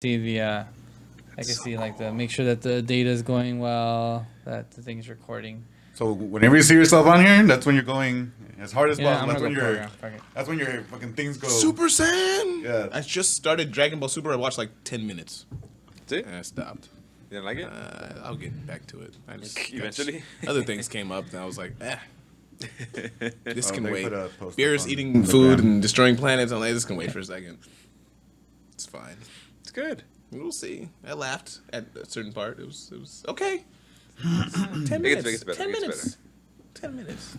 see the I can see like the make sure that the data is going well, that the thing's recording. So whenever you see yourself on here, that's when you're going as hard as Yeah, possible. I'm gonna go program. Fuck it. That's when your fucking things go. Super Saiyan. Yeah. I just started Dragon Ball Super. I watched like 10 minutes. See? And I stopped. You didn't like it? I'll get back to it. I just Eventually? Other things came up, and I was like, this can they wait. put a post Bears up on eating the food gram. and destroying planets. I'm like, this can wait for a second. It's fine. It's good. We'll see. I laughed at a certain part. It was okay. 10 It minutes. gets better. 10 It gets minutes. better. 10 minutes.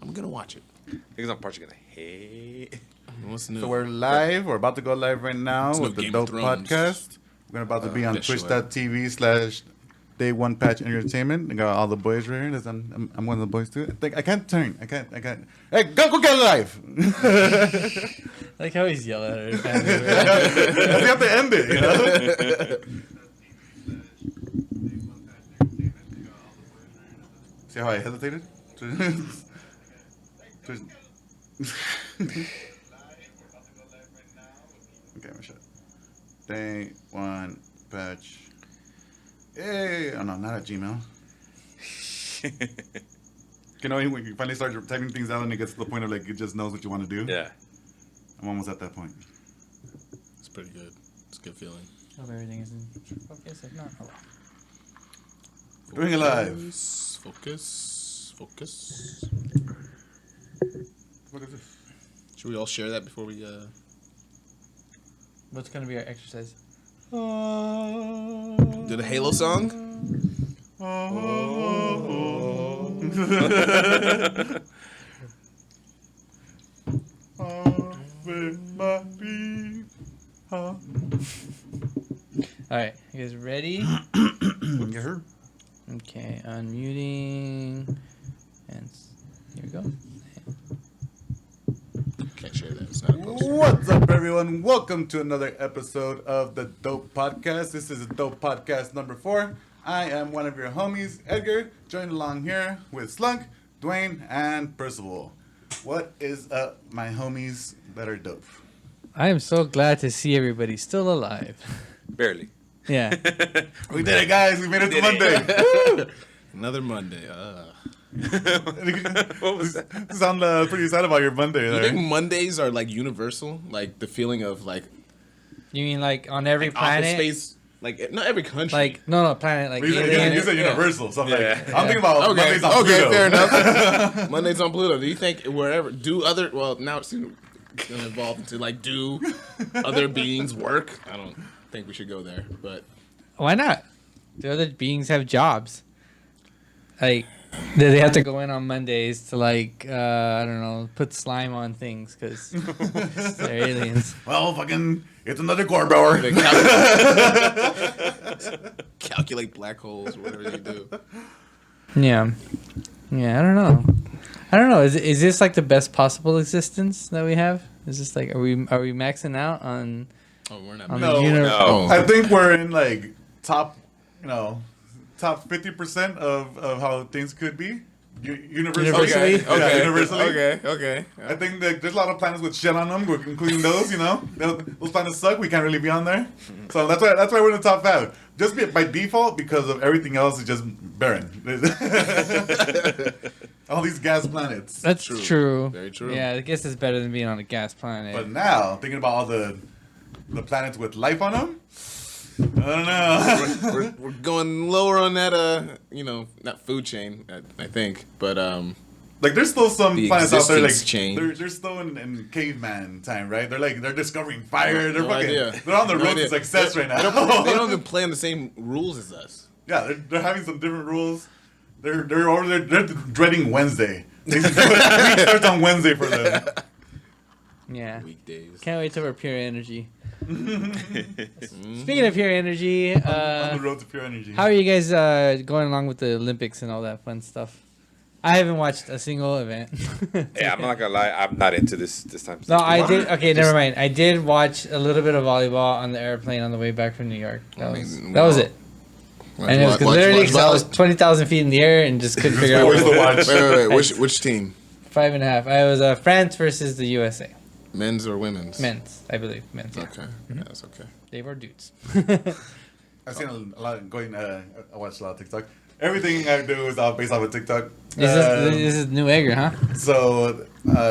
I'm gonna watch it. I think some parts you're gonna hate. What's new? So we're live. We're about to go live right now It's no with the Game Dope of Thrones. Podcast. We're about to be on bet you twitch.tv/Day One Patch Entertainment. I got all the boys right here. I'm one of the boys too. I can't turn. I can't. Hey, go get live. Like how he's yelling at her. You have to end it, you know? See how I hesitated? Okay, my shot. Day One Patch. Hey, oh no, not at Gmail. You know, when you finally start typing things out and it gets to the point of like it just knows what you want to do. Yeah. I'm almost at that point. It's pretty good. It's a good feeling. Hope everything is in focus. If not, oh well. Doing it live. Focus. What is this? Should we all share that before we What's gonna be our exercise? do the Halo song? Alright, you guys ready? You heard? Okay, unmuting. And here we go. Can't share that. It's not a post. What's up, everyone? Welcome to another episode of the Dope Podcast. This is Dope Podcast number 4. I am one of your homies, Edgar, joined along here with Slunk, Dwayne, and Percival. What is up, my homies that are dope? I am so glad to see everybody still alive. Barely. Yeah. We did it, guys. We made it to did Monday. Woo! Another Monday. What was that? You sound pretty sad about your Monday You there. think Mondays are like universal? Like the feeling of like You mean like on every office planet? space? Like not every country. Like no planet like You said, alien. you said universal, so I'm like, Yeah. I'm thinking about okay, Mondays on okay, Pluto. fair enough. Mondays on Pluto. Do you think wherever now it's gonna evolve into like do other beings work? I don't think we should go there, but Why not? The other beings have jobs. Like they have to go in on Mondays to like I don't know, put slime on things because they're aliens. Well, fucking, it's another core bower. they calculate black holes or whatever they do. Yeah, I don't know. Is this like the best possible existence that we have? Is this like are we maxing out on? Oh, we're not. On No, the no. I think we're in like top 50% of how things could be. Universally. Universally? Yeah, universally. Okay. I think that there's a lot of planets with shit on them, including those. You know, those planets suck. We can't really be on there. So that's why we're in the top 5. Just by default because of everything else is just barren. All these gas planets. That's true. Very true. Yeah, I guess it's better than being on a gas planet. But now thinking about all the planets with life on them, I don't know. we're going lower on that. Not food chain. I think, but Like there's still some The planets out there like existence chain. they're still in caveman time, right? They're discovering fire. They're No fucking idea. they're on the No road idea. to success right now. they don't even play on the same rules as us. Yeah, they're having some different rules. They're dreading Wednesday. Week starts on Wednesday for them. yeah, Weekdays. can't wait till we're pure energy. Speaking of pure energy, On the road to pure energy. how are you guys going along with the Olympics and all that fun stuff? I haven't watched a single event. Yeah, I'm not gonna lie. I'm not into this time. No, I What? did. Okay, never mind. I did watch a little bit of volleyball on the airplane on the way back from New York. That was it. And it was literally because I was 20,000 feet in the air and just couldn't figure out Where's the watch? Wait. Which team? 5.5. I was France versus the USA. Men's or women's? Men's, I believe. Men's. Yeah. Okay, yeah, that's okay. They were dudes. I've seen a lot of going. I watch a lot of TikTok. Everything I do is all based off of TikTok. This is new Edgar, huh? So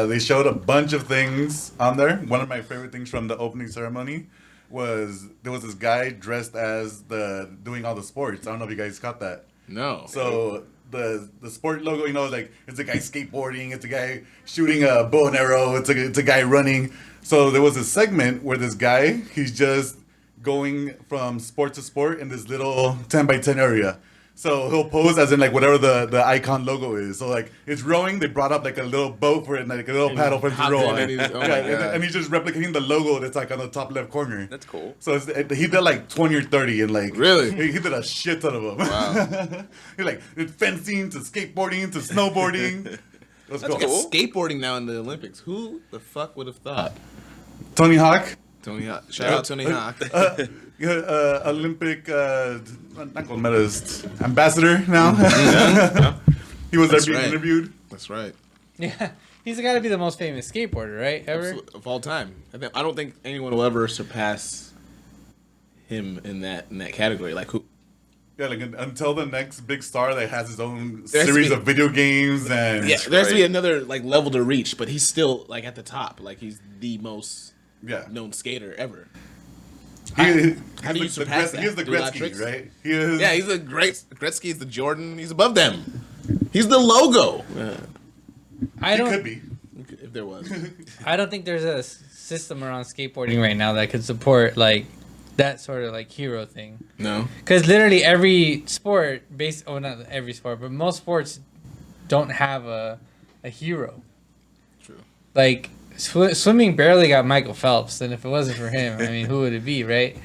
they showed a bunch of things on there. One of my favorite things from the opening ceremony was there was this guy dressed as doing all the sports. I don't know if you guys caught that. No. So the sport logo, like it's a guy skateboarding, it's a guy shooting a bow and arrow, it's a guy running. So there was a segment where this guy, he's just going from sport to sport in this little 10 by 10 area. So he'll pose as in like whatever the icon logo is. So like it's rowing, they brought up like a little boat for it, like a little paddle for him to row on. And he's just replicating the logo that's like on the top left corner. That's cool. So he did like 20 or 30 and like Really? he did a shit ton of them. Wow. He's like it's fencing to skateboarding to snowboarding. Let's go. cool. Skateboarding now in the Olympics. Who the fuck would have thought? Tony Hawk. Tony Hawk. Shout out Tony Hawk. Olympic not gold medalist ambassador now. He was That's there being right. interviewed. That's right. Yeah. He's got to be the most famous skateboarder, right? Ever? Of all time. I don't think anyone will ever surpass him in that category. Like who? Yeah, like until the next big star that has his own There has to series be- of video games and Yeah, there has to be another like level to reach, but he's still like at the top. Like he's the most yeah. known skater ever. How do you surpass that? He is the Do a lot of Gretzky, tricks? right? He is. Yeah, he's a great Gretzky is the Jordan. He's above them. He's the logo. I he could don't. be. If there was. I don't think there's a system around skateboarding right now that could support like that sort of like hero thing. No. Because literally every sport, not every sport, but most sports don't have a hero. True. Like swimming barely got Michael Phelps, and if it wasn't for him, I mean, who would it be, right?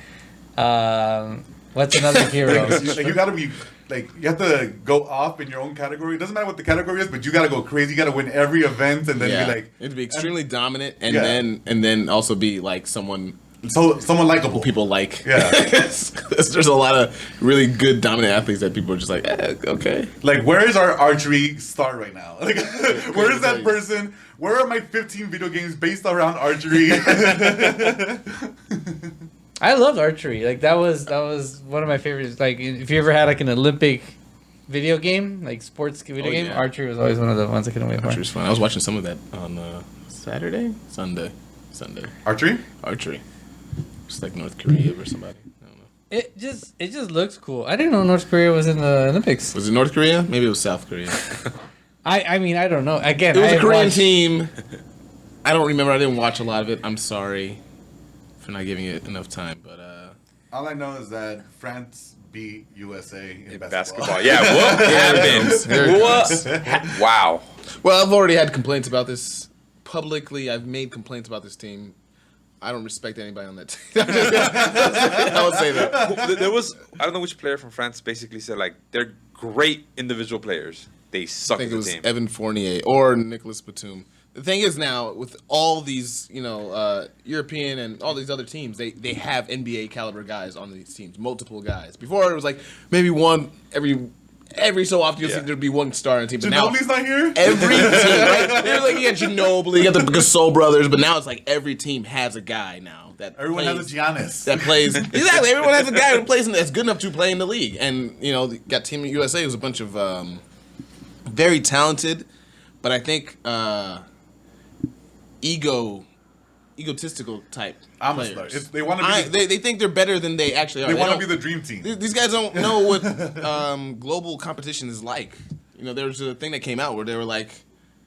What's another hero? You gotta be like you have to go off in your own category. It doesn't matter what the category is, but you gotta go crazy. You gotta win every event and then be like it'd be extremely dominant and Yeah. then also be like someone someone likable. people like. Yeah. There's a lot of really good dominant athletes that people are just like, okay. Like, where is our archery star right now? Like, where is that you. person? Where are my 15 video games based around archery? I loved archery. Like that was one of my favorites. Like if you ever had like an Olympic video game, like sports video game, yeah. archery was always one of the ones I couldn't wait for. Archery's fun. I was watching some of that on Sunday. Archery? Archery. Just like North Korea or somebody. I don't know. It just looks cool. I didn't know North Korea was in the Olympics. Was it North Korea? Maybe it was South Korea. I mean I don't know. Again, It was I a Korean watched- team. I don't remember. I didn't watch a lot of it. I'm sorry for not giving it enough time. But All I know is that France beat USA in Basketball. Yeah, what There it comes. happened? Wow. well, I've already had complaints about this publicly. I've made complaints about this team. I don't respect anybody on that team. I would say that. There was, I don't know which player from France basically said, like, they're great individual players. They I suck think as it a was team. Evan Fournier or Nicolas Batum. The thing is now with all these, European and all these other teams, they have NBA caliber guys on these teams, multiple guys. Before it was like maybe one every so often you'll see there'd be one star on the team. But now Ginobili's not here? every team, right? They're like you got Ginobili, you got the Gasol brothers, but now it's like every team has a guy now that Everyone plays, has a Giannis. that plays exactly. Everyone has a guy who plays that's good enough to play in the league, and got Team USA was a bunch of very talented, but I think egotistical type Almost players. like, they wanna be they think they're better than they actually are. They want to don't- be the dream team. These guys don't know what global competition is like. There was a thing that came out where they were like,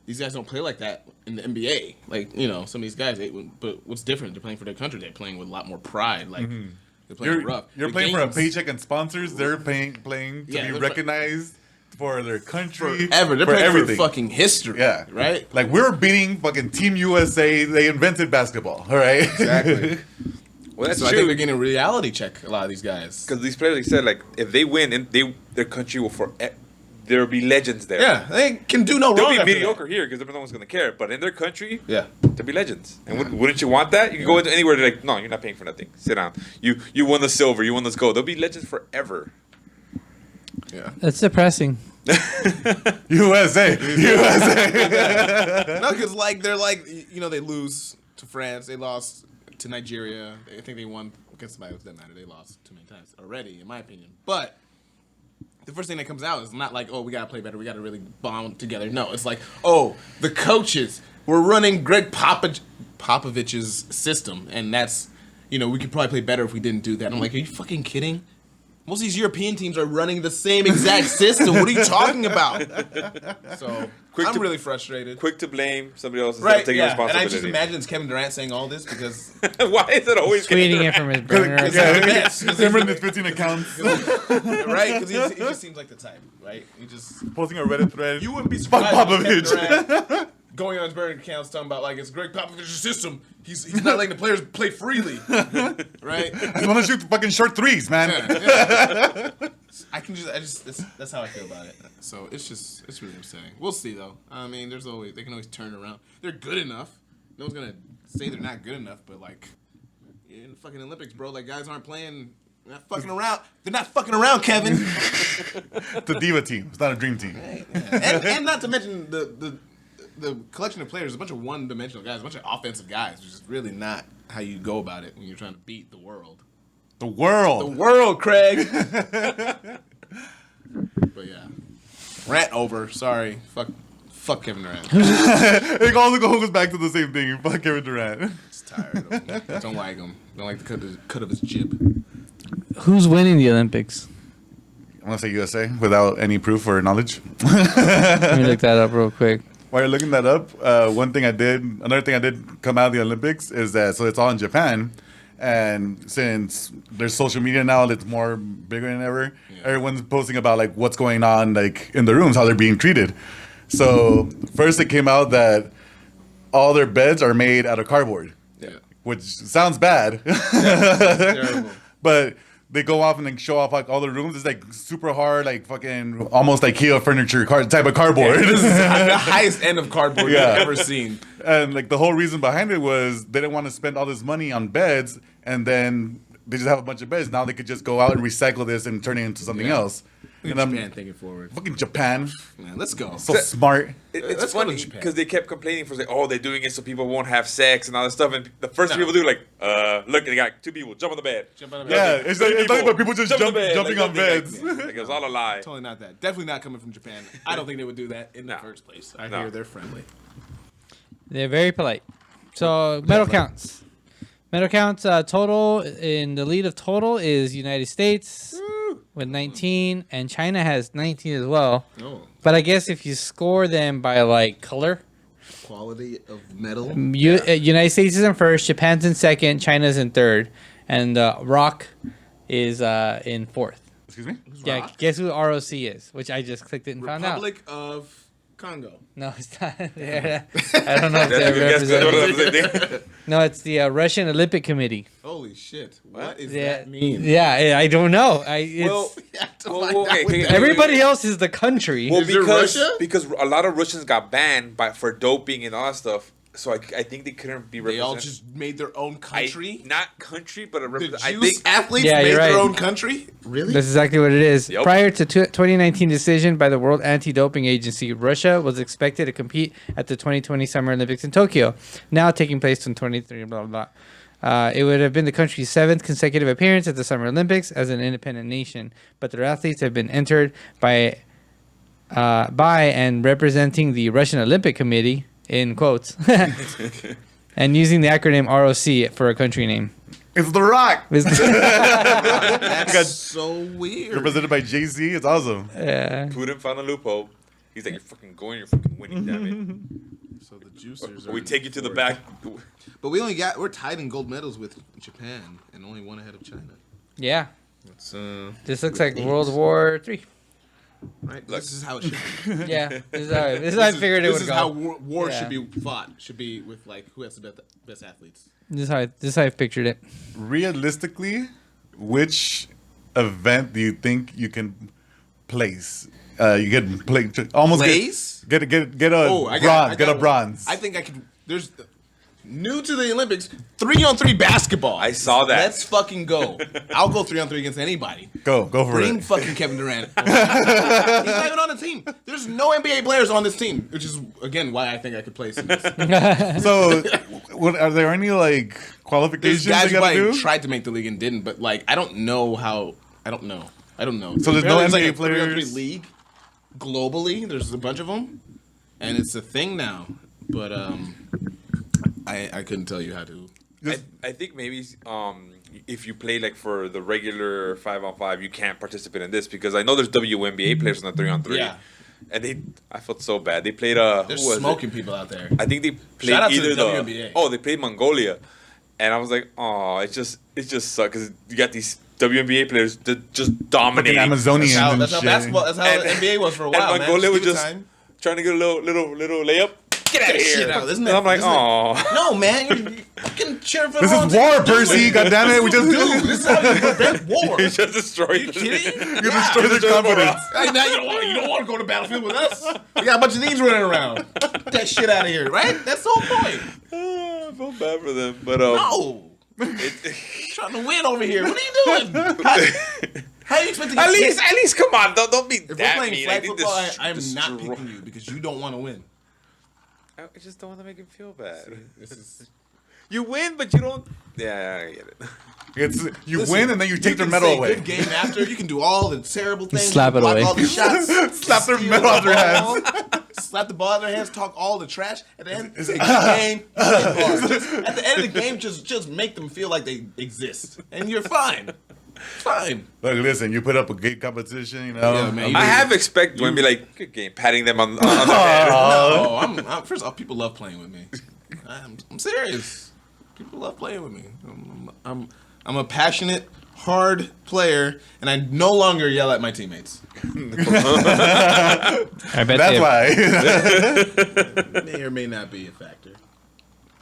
these guys don't play like that in the NBA. Like, some of these guys, but what's different? They're playing for their country. They're playing with a lot more pride. Like, they're playing rough. You're The playing for a games- paycheck and sponsors. They're playing to Yeah, be they're recognized for their country. Forever. They're for playing everything. for fucking history. Yeah. Right? Like, we're beating fucking Team USA. They invented basketball. All right? Exactly. Well, that's So I think true. they're getting a reality check, a lot of these guys. Because these players, like said, like, if they win, and their country will there will be legends there. Yeah, they can do no They'll wrong. be after mediocre here because no one's going to care. But in their country, that. they'll be legends. And wouldn't you want that? You can go into anywhere, they're like, no, you're not paying for nothing. Sit down. You won the silver. You won the gold. They'll be legends forever. Yeah. That's depressing. USA. USA. No, because they're like, they lose to France. They lost to Nigeria. I think they won against somebody that matter. They lost too many times already, in my opinion. But the first thing that comes out is not like, oh, we got to play better. We got to really bond together. No, it's like, oh, the coaches were running Greg Popovich's system. And that's, we could probably play better if we didn't do that. I'm like, are you fucking kidding? Most of these European teams are running the same exact system. What are you talking about? So I'm really frustrated. Quick to blame somebody else instead Right, of taking yeah. responsibility. And I just imagine it's Kevin Durant saying all this because Why is it always Tweeting it from his burner. Because account. he's the best. Him and his 15 accounts. Right? Because he just seems like the type, right? He just Posting a Reddit thread. you wouldn't be Fuck surprised if Popovich. Kevin Durant going on his burner accounts talking about like it's Greg Popovich's system. He's not letting the players play freely, right? I want to shoot fucking short threes, man. Yeah. That's how I feel about it. So it's really upsetting. We'll see though. I mean, they can always turn around. They're good enough. No one's gonna say they're not good enough, but like in the fucking Olympics, bro, like guys aren't playing. They're not fucking around. They're not fucking around, Kevin. It's a diva team. It's not a dream team. Right? Yeah. And not to mention the collection of players, a bunch of one-dimensional guys, a bunch of offensive guys, which is really not how you go about it when you're trying to beat the world. The world. The world, Craig. But yeah, rant over. Sorry, fuck Kevin Durant. It all goes back to the same thing. Fuck Kevin Durant. Just tired of him. Don't like him. Don't like the cut of his jib. Who's winning the Olympics? I'm gonna say USA without any proof or knowledge. Let me look that up real quick. While you're looking that up, another thing I did come out of the Olympics is that, so it's all in Japan. And since there's social media now, it's more bigger than ever. Yeah. Everyone's posting about like what's going on like in the rooms, how they're being treated. So first it came out that all their beds are made out of cardboard. Yeah. Which sounds bad. Terrible. But they go off and like show off like all the rooms. It's like super hard, like fucking almost like IKEA furniture type of cardboard. Yeah, this is the highest end of cardboard you've ever seen. And like the whole reason behind it was they didn't want to spend all this money on beds, and then they just have a bunch of beds. Now they could just go out and recycle this and turn it into something else. Look at Japan thinking forward. Fucking Japan. Man, let's go. So smart. It's Let's go to funny Japan. because they kept complaining for they're doing it so people won't have sex and all this stuff. And the first thing people do, like, look, they got two people jump on the bed. Jump on the Yeah, bed. it's like about people just Jump on the bed. jumping Like, on beds. Like, it was all a lie. Totally not that. Definitely not coming from Japan. I don't think they would do that in the first place. I hear they're friendly. They're very polite. So medal counts. Medal counts total in the lead of total is United States with 19, and China has 19 as well. Oh. But I guess if you score them by like color, Quality of medal. United States is in first, Japan's in second, China's in third, and Rock is in fourth. Excuse me? Yeah, Rock? guess who ROC is? Which I just clicked it and found out. Republic of Congo. No, it's not. I don't know if That's they're a good guess. represented. No, it's the Russian Olympic Committee. Holy shit. What does Yeah, that mean? Yeah, I don't know. Okay, Everybody else is the country. Well, Is there Russia? because a lot of Russians got banned for doping and all that stuff. So I think they couldn't be They all represented. just made their own country? Not country, but The I Jewish think athletes Yeah, made you're their right. own country? Really? That's exactly what it is. Yep. Prior to 2019 decision by the World Anti-Doping Agency, Russia was expected to compete at the 2020 Summer Olympics in Tokyo, now taking place in 2023, blah, blah, blah. It would have been the country's 7th consecutive appearance at the Summer Olympics as an independent nation, but their athletes have been entered by and representing the Russian Olympic Committee, in quotes, and using the acronym ROC for a country name. It's The Rock. That's so weird. Represented by Jay-Z. It's awesome. Yeah. Putin found a loophole. He's like, you're fucking going, you're fucking winning, damn it. So the juicers We are take you to the back. But we're tied in gold medals with Japan and only one ahead of China. Yeah. It's This looks like World War III. right. Look. This is how it should be. Yeah. This is how I figured it would This is go. how war Yeah. should be fought. Should be with like who has the best athletes. This is how I pictured it. Realistically, which event do you think you can place? You get almost Place? get a bronze. I got Get a one. bronze. I think I could. There's New to the Olympics, 3-on-3 basketball. I saw that. Let's fucking go. I'll go 3-on-3 against anybody. Go for Bring it. fucking Kevin Durant. He's not even on the team. There's no NBA players on this team, which is, again, why I think I could play some. So, are there any like There's qualifications guys they who gotta like, do? tried to make the league and didn't, but like I don't know how. I don't know. So there's no Apparently NBA it's like a 3-on-3 players? league globally. There's a bunch of them, and it's a thing now. But I couldn't tell you how to. I think maybe if you play like for the regular 5-on-5, you can't participate in this because I know there's WNBA players on the 3-on-3. Yeah. And I felt so bad. They played They're who was smoking it? people out there. I think they played Shout out to either the WNBA. they played Mongolia, and I was like, oh, it just sucks because you got these WNBA players that just Fucking dominating. Amazonians and That's how shit. basketball. That's how the NBA was for a while. And Mongolia man. was Just just give it time. trying to get a little layup. Get out of Shit here! out, isn't And it? I'm like, Isn't it? oh. No, man, you fucking cheer for the This wrong is team. war, Do Percy. it. Goddammit, we just Dude, this is how you prevent war. You just destroyed. You kidding? You destroy their confidence. Hey, now you don't want to go to battlefield with us. We got a bunch of these running around. Get that shit out of here, right? That's the whole point. I feel bad for them, but No. Trying to win over here. What are you doing? How you expect to get at least, come on, don't be If we're that playing mean. flag I think football, this I am not destroy- picking you because you don't want to win. I just don't want to make him feel bad. This is You win, but you don't. Yeah, I get it. It's you Listen, win and then you take their can medal say away. Good game after. You can do all the terrible things. Slap you can it block away. all the shots. Slap their steal medal out the their ball, Slap the ball out of their hands. Talk all the trash. At the end, say, good game. Just, at the end of the game, just make them feel like they exist, and you're fine. Fine. Look, listen, you put up a good competition, you know. Yeah, man, you I have expected when be like, good game, patting them on the head. No, I'm first off, people love playing with me. I'm serious. People love playing with me. I'm a passionate, hard player, and I no longer yell at my teammates. I bet That's they, why. May or may not be a factor.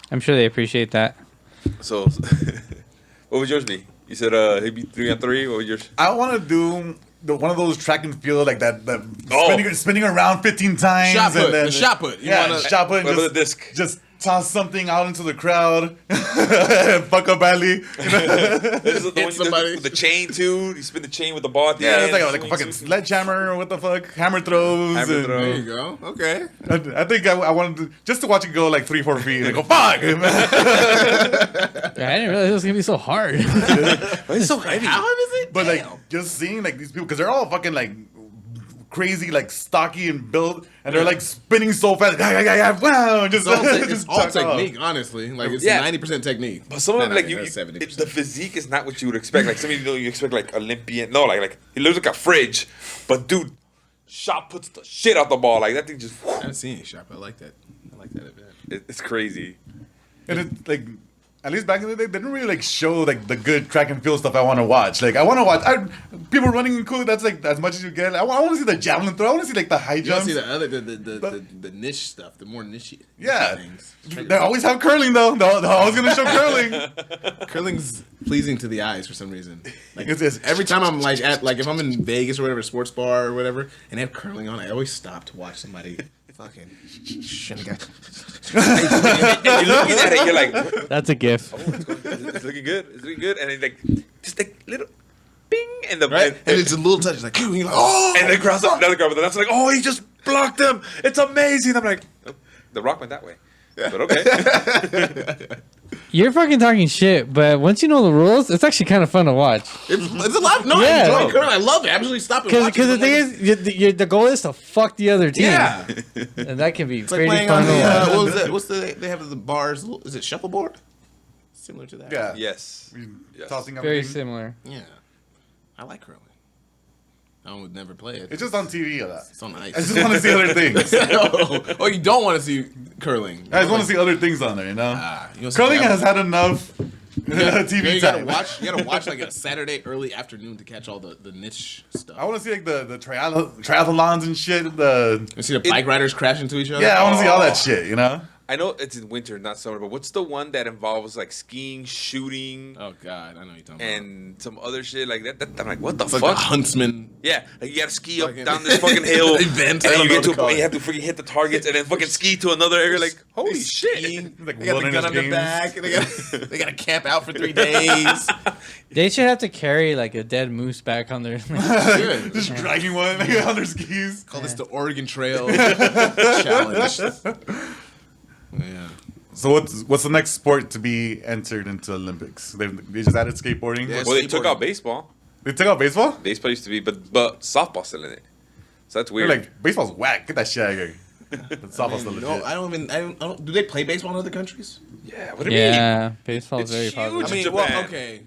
I'm sure they appreciate that. So, what would yours be? You said he'd be 3-on-3. What was yours? I want to do one of those track and field like that Oh. spinning around 15 times. Shot put. And then, The shot put. You Yeah, wanna- shot put. What And about the disc? just toss something out into the crowd. Fuck up alley. This is the one you do somebody. with the chain too. You spin the chain with the ball at the Yeah, end. it's like a Swing, fucking swing. sledgehammer or what the fuck, hammer throws. Hammer and- throw. There you go. Okay. I think I wanted to, just to watch it go like 3-4 feet and go fuck. Yeah, I didn't realize it was gonna be so hard. It's so heavy. How hard is it? But like Damn. just seeing like these people because they're all fucking like crazy, like stocky and built, and they're like spinning so fast. Wow, just It's all, just it's all tuck off. technique, honestly. Like it's Yeah. 90% technique. But some of them, Nah, like nah, you, that's 70%. the physique is not what you would expect. Like some of you expect like Olympian. No, like he looks like a fridge. But dude, shot puts the shit out the ball. Like that thing just. I haven't seen any shot, but I like that. I like that event. It's crazy. And it's like, at least back in the day, they didn't really like show like the good track and field stuff I want to watch. Like I want to watch people running in cool. That's like as much as you get. I want to see the javelin throw. I want to see like the high You want jumps. to see the other, the niche stuff, the more niche Yeah. things. They always have curling though. They're always gonna show curling. Curling's pleasing to the eyes for some reason. Like It's- every time I'm like at if I'm in Vegas or whatever, sports bar or whatever, and they have curling on, I always stop to watch somebody fucking shenanigan. And you're looking at it, you're like, That's a gif. it's looking good. It's looking good. And it's like just like little, bing, and the Right? And it's a little touch. It's like, and you're like, oh! and the crowd's another crowd, but that's like, oh, he just blocked him. It's amazing. I'm like, oh, the Rock went that way. But okay. You're fucking talking shit, but once you know the rules, it's actually kind of fun to watch. It's a lot. No, Yeah. I enjoy curling. I love it. I absolutely stop and watch Because the it. thing is, the goal is to fuck the other team. yeah. And that can be It's like pretty playing fun on to the, watch. what was that? What's they have the bars, is it shuffleboard? Similar to that. Yeah. Yes. Yes. Tossing Very everything. similar. Yeah. I like curling. I would never play it. It's just on TV a lot. It's on ice. I just want to see other things. Oh, you don't want to see curling. I just want to see other things on there, you know? You wanna see Curling javelin? has had enough TV you gotta time. watch. You gotta watch like a Saturday early afternoon to catch all the niche stuff. I want to see like the triathlons and shit. The You see the bike riders crash into each other. yeah, I want to see all that shit, you know? I know it's in winter, not summer, but what's the one that involves like skiing, shooting, Oh God, I know what you're talking and some other shit like that? I'm like, what the about. It's fuck? like a huntsman. Yeah, like you gotta ski up Fucking- down this fucking hill, Event, and I then you don't get know to a what to call point you it. have to freaking hit the targets, and then fucking ski to another area. Like, holy shit! Skiing. Like They got the gun on their wilderness back. games. They got to camp out for 3 days. They should have to carry like a dead moose back on their. Good. Just dragging one on their skis. Call this the Oregon Trail Challenge. Yeah. So what's the next sport to be entered into Olympics? They just added skateboarding. Yeah, Well, they took skateboarding. out baseball. They took out baseball. Baseball used to be, but softball's still in it. So that's They're weird. like baseball's whack. Get that shit out of here. But softball's still legit. No, I don't. Do they play baseball in other countries? yeah, what do you mean? Yeah, baseball is It's very huge. popular. I mean, Japan. well, okay.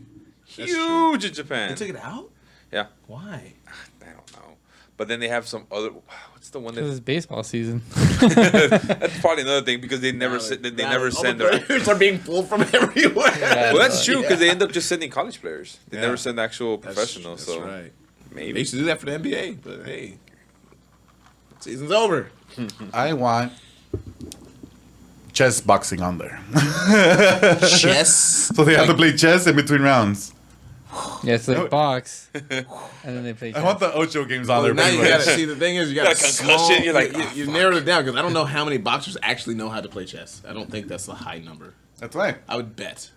That's Huge in Japan. They took it out? Yeah, Why? I don't know. But then they have some other. What's the one Because that? it's baseball season. That's probably another thing because they never they never send All the their. players are being pulled from everywhere. Yeah. Well, that's true because they end up just sending college players. They Yeah. never send actual That's- professionals. That's so right. They maybe. used to do that for the NBA, but hey, season's over. I want chess boxing on there. Chess. So they have to play chess in between rounds. Yeah, so they box, and then they play. I want the Ocho games on there. Now pretty you gotta much. see. The thing is, you Got got a concussion, you're like, you narrowed it down because I don't know how many boxers actually know how to play chess. I don't think that's a high number. That's right. I would bet.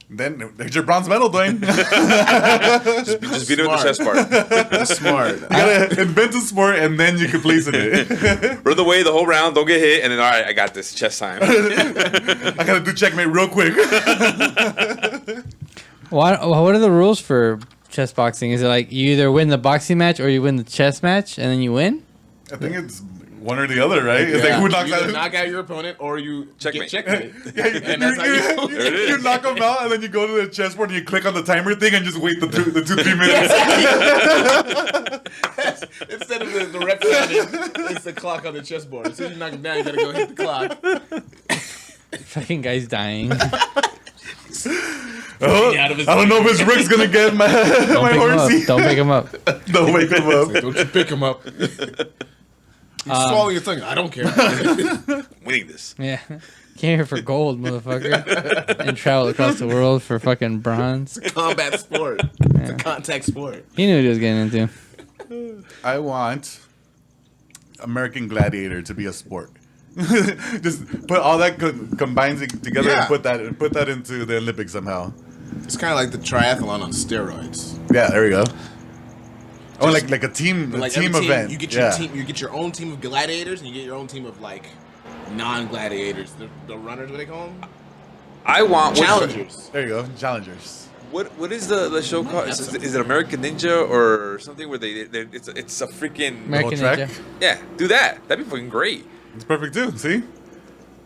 Then there's your bronze medal, Dwayne. Just beat it with the chess part. That's smart. You gotta invent a sport and then you can place in it. Run away the whole round, don't get hit, and then all right, I got this chess time. I gotta do checkmate real quick. What are the rules for chess boxing? Is it like you either win the boxing match or you win the chess match and then you win? I think it's one or the other, right? It's like who knocks you either out. knock out your opponent or you Checkmate. get checkmate. Yeah, And that's how you There it is. you knock them out, and then you go to the chessboard and you click on the timer thing and just wait the 2-3 minutes. Instead of the rep counting, it's the clock on the chessboard. As soon as you knock him down, you gotta go hit the clock. Fucking guy's dying. Oh, Out of his I don't know if his rook's gonna get my Don't my pick him horsey. up. Don't pick him up. Don't wake him up. Don't you pick him up. You're swallowing your tongue. I don't care. Winning this. Yeah. Came here for gold, motherfucker. And traveled across the world for fucking bronze. Combat sport. It's a contact sport. He knew what he was getting into. I want American Gladiator to be a sport. Just put all that combines it together Yeah. and put that into the Olympics somehow. It's kind of like the triathlon on steroids. Yeah, there we go. Oh, like a team, Like team every event. You get your Yeah. team. You get your own team of gladiators, and you get your own team of like non-gladiators. The runners, what they call them? I want Challengers. There you go, challengers. What is the show called? Is it American Ninja or something where it's a freaking American track? Ninja. yeah, do that. That'd be fucking great. It's perfect too. See,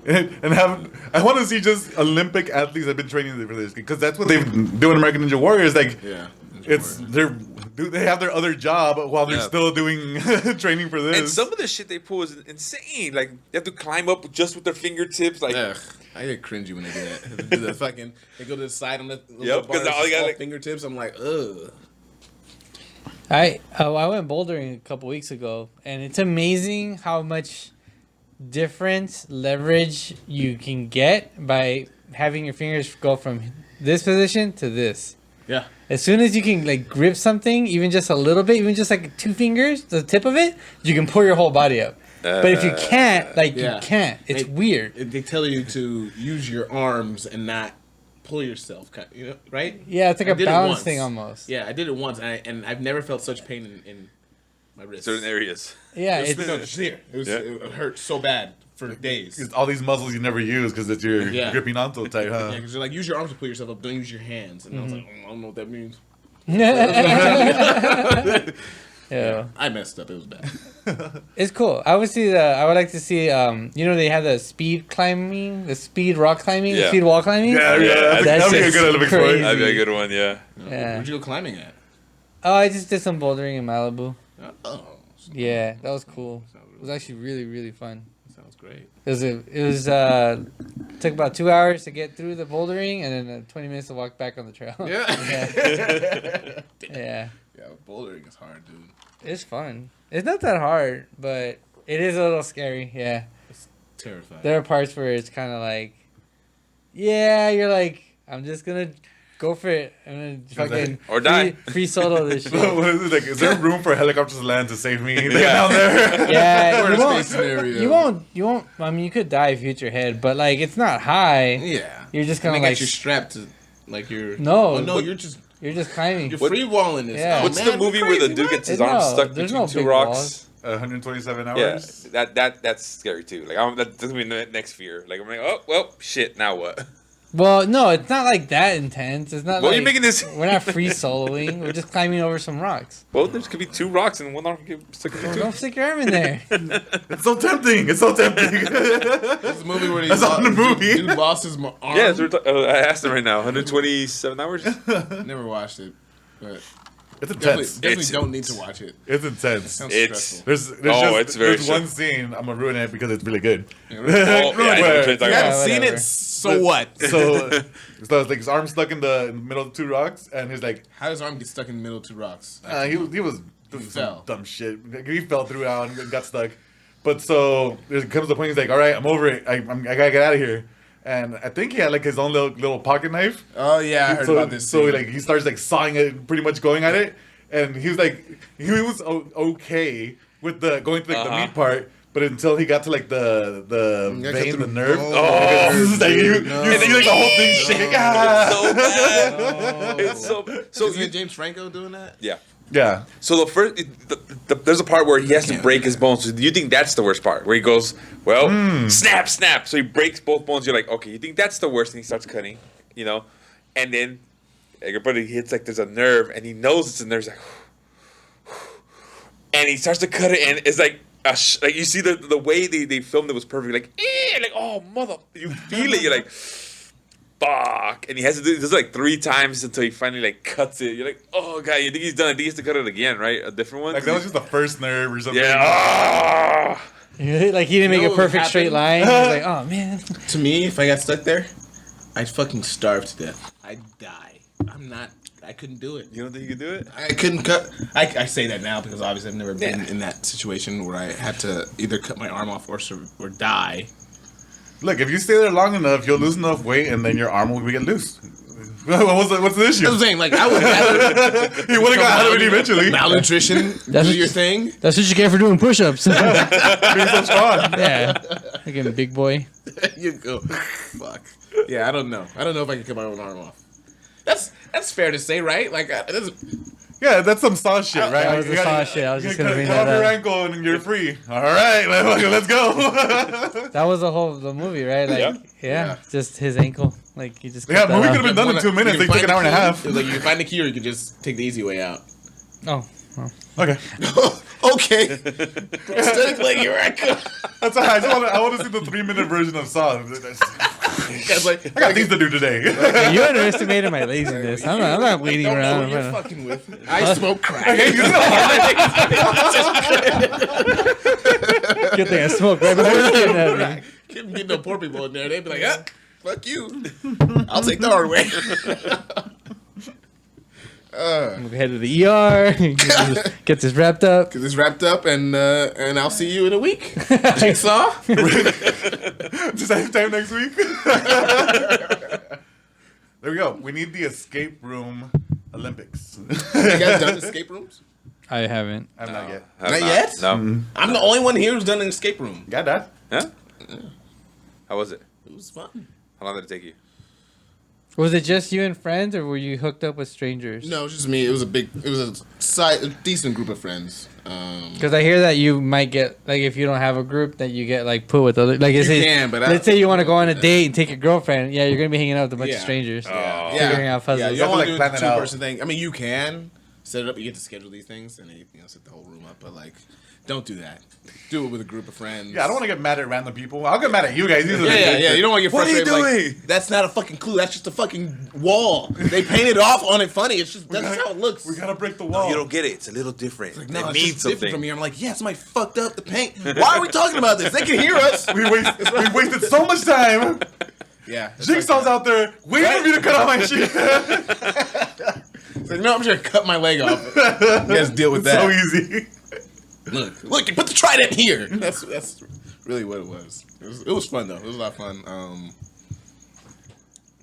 and I want to see just Olympic athletes that have been training for this because that's what they've do in American Ninja Warriors. Like, Yeah. it's they have their other job while they're Yeah. still doing training for this. And some of the shit they pull is insane. Like they have to climb up just with their fingertips. Like Ugh, I get cringy when they do that. They do the fucking. They go to the side on the Yep, 'cause all you got, like- fingertips. I'm like, ugh. I went bouldering a couple weeks ago, and it's amazing how much different leverage you can get by having your fingers go from this position to this. Yeah. As soon as you can like grip something, even just a little bit, even just like 2 fingers, the tip of it, you can pull your whole body up. But if you can't, like Yeah. you can't. It's They- weird. They tell you to use your arms and not pull yourself, you know, right? Yeah, it's like I a did it balance once. thing almost. Yeah, I did it once, and I've never felt such pain in my wrist. certain areas. Yeah, It it's was, no, just here. It hurt so bad for days. It's all these muscles you never use because it's your Yeah. gripping on so tight, huh? Yeah, because you're like, use your arms to pull yourself up. Don't use your hands. And I was like, I don't know what that means. yeah. I messed up. It was bad. It's cool. I would like to see they have the speed climbing, the speed rock climbing, the Yeah. speed wall climbing. Yeah, That's that'd be a just good Olympic sport. crazy. That'd be a good one. Yeah. Yeah. Where'd you go climbing at? Oh, I just did some bouldering in Malibu. Oh, Yeah, that was cool. It was actually really, really fun. sounds great. It was took about 2 hours to get through the bouldering and then 20 minutes to walk back on the trail. Yeah. Yeah. Yeah, bouldering is hard, dude. It's fun. It's not that hard, but it is a little scary. Yeah. Terrified. there are parts where it's kind of like, yeah, you're like, I'm just gonna go for it and then fucking Or die. free solo this shit. What is it like? Is there room for helicopters to land to save me? Down there. Yeah, you Worst won't, case scenario. you won't. I mean, you could die if you hit your head, but like, it's not high. Yeah. You're just And kind they of got like, you strapped to, like you're. No, Oh, no, what- you're just. you're just climbing. You're free walling this. Yeah. Oh, What's man, the movie you're where the crazy, dude man. gets his No, arm stuck there's between no two big rocks? walls. 127 Yeah, hours. that's scary too. Like that's gonna be the next fear. Like I'm like, oh well, shit. Now what? Well, no, it's not like that intense. It's not. What are like, you making this? We're not free soloing. We're just climbing over some rocks. Well, there could be two rocks and one arm can get stuck between Well, two. don't stick your arm in there. It's so tempting. It's so tempting. It's a movie where That's on the movie. Dude lost his arm. Yeah, I asked him right now. 127 hours. Never watched it, but It's definitely, intense. definitely don't need to watch it. It's intense. Sounds It's- stressful. There's very there's one scene. I'm gonna ruin it because it's really good. Oh, yeah, I know what you're Where- talking You haven't about. seen whatever. it, so what? So it's like his arm stuck in the middle of two rocks, and he's like, How does his arm get stuck in the middle of two rocks? he was doing some fell. dumb shit. He fell through out and got stuck. But so there comes the point he's like, all right, I'm over it. I gotta get out of here. And I think he had like his own little pocket knife. Oh yeah, I heard so, about this. So scene. like he starts like sawing it, pretty much going at it, and he was like, he was okay with the going to like the meat part, but until he got to like the Yeah, vein, cut the through- nerve, Oh. this is like you No. see like the whole thing shake. Ah. so bad. It's so Isn't it James Franco doing that? yeah. Yeah, So the first, there's a part where he has to break his bones. So do you think that's the worst part? Where he goes, well, snap, snap. So he breaks both bones. You're like, okay, you think that's the worst? And he starts cutting, you know, and then everybody hits like there's a nerve, and he knows it's a nerve. He's like, and he starts to cut it, and it's like. Like you see the way they filmed it was perfect. Like, oh mother, you feel it. You're like, fuck, and he has to do this like 3 times until he finally like cuts it. You're like, oh god, you think he's done it? I think he has to cut it again, right? A different one. like that was just the first nerve or something. yeah. Ah. Like he didn't make know a what perfect straight happened? line. He's like, oh man. To me, if I got stuck there, I'd fucking starve to death. I'd die. I couldn't do it. You don't think you can do it? I couldn't cut. I say that now because obviously I've never been in that situation where I had to either cut my arm off or die. Look, if you stay there long enough, you'll lose enough weight, and then your arm will get loose. What's the issue? That's what I'm saying. Like I would rather He would have got out of it eventually. malnutrition That's do your thing. That's what you get for doing push-ups. Being so strong. Yeah. Again, big boy. You go. Fuck. Yeah, I don't know. I don't know if I can cut my own arm off. That's fair to say, right? Like, Yeah, that's some saw shit, right? That was You the gotta- saw shit. I was you just gotta gonna bring cut off that your up. ankle and you're free. All right, let's go. That was the movie, right? Like, Yeah. yeah, just his ankle. Like he just. Yeah, cut that movie off. could've been done in 2 minutes. They took an hour and a half. Like you can find the key, or you can just take the easy way out. Oh. Okay, Okay. Prosthetic leg, you're right. that's all right. I want to see the 3-minute version of Saw. Guys, like, I got things to do today. You underestimated my laziness. I'm not waiting don't know around. what you're I'm fucking with me. I smoke crack. Good thing I smoked right before you kidnapped me. Couldn't get no poor people in there. They'd be like, ah, fuck you. I'll take the hard way. I'm gonna head to the ER. Get this wrapped up. Get this wrapped up, and I'll see you in a week. Jigsaw. Just same time next week. There we go. We need the escape room Olympics. You guys done escape rooms? I haven't. I'm not yet. Have Not yet? No. I'm the only one here who's done an escape room. Got that? Huh? How was it? It was fun. How long did it take you? Was it just you and friends, or were you hooked up with strangers? No, it was just me. It was a decent group of friends. Because I hear that you might get, like, if you don't have a group, that you get, like, put with other, like, You can, but let's say you want to go on a date and take your girlfriend. Yeah, you're gonna be hanging out with a bunch of Yeah. strangers. Yeah. Figuring out puzzles. Yeah, you You don't have want to, to like, do a plan it out. 2-person thing. I mean, you can set it up. You get to schedule these things, and they, set the whole room up. But like, don't do that. Do it with a group of friends. Yeah, I don't want to get mad at random people. I'll get mad at you guys. These are Yeah. You don't want to get What are you frustrated. doing? Like, that's not a fucking clue. That's just a fucking wall. They painted off on it funny. It's just that's how it looks. We gotta break the wall. You don't get it. It's a little different. Like, no, it it's means just different something. from me. I'm like, yeah, somebody fucked up the paint. Why are we talking about this? They can hear us. we wasted so much time. Yeah. Jigsaw's out there waiting for me to cut off my shit. It's like, no, I'm just gonna cut my leg off. You guys deal with that. So easy. Look, you put the trident here. That's really what it was. It was fun though. It was a lot of fun.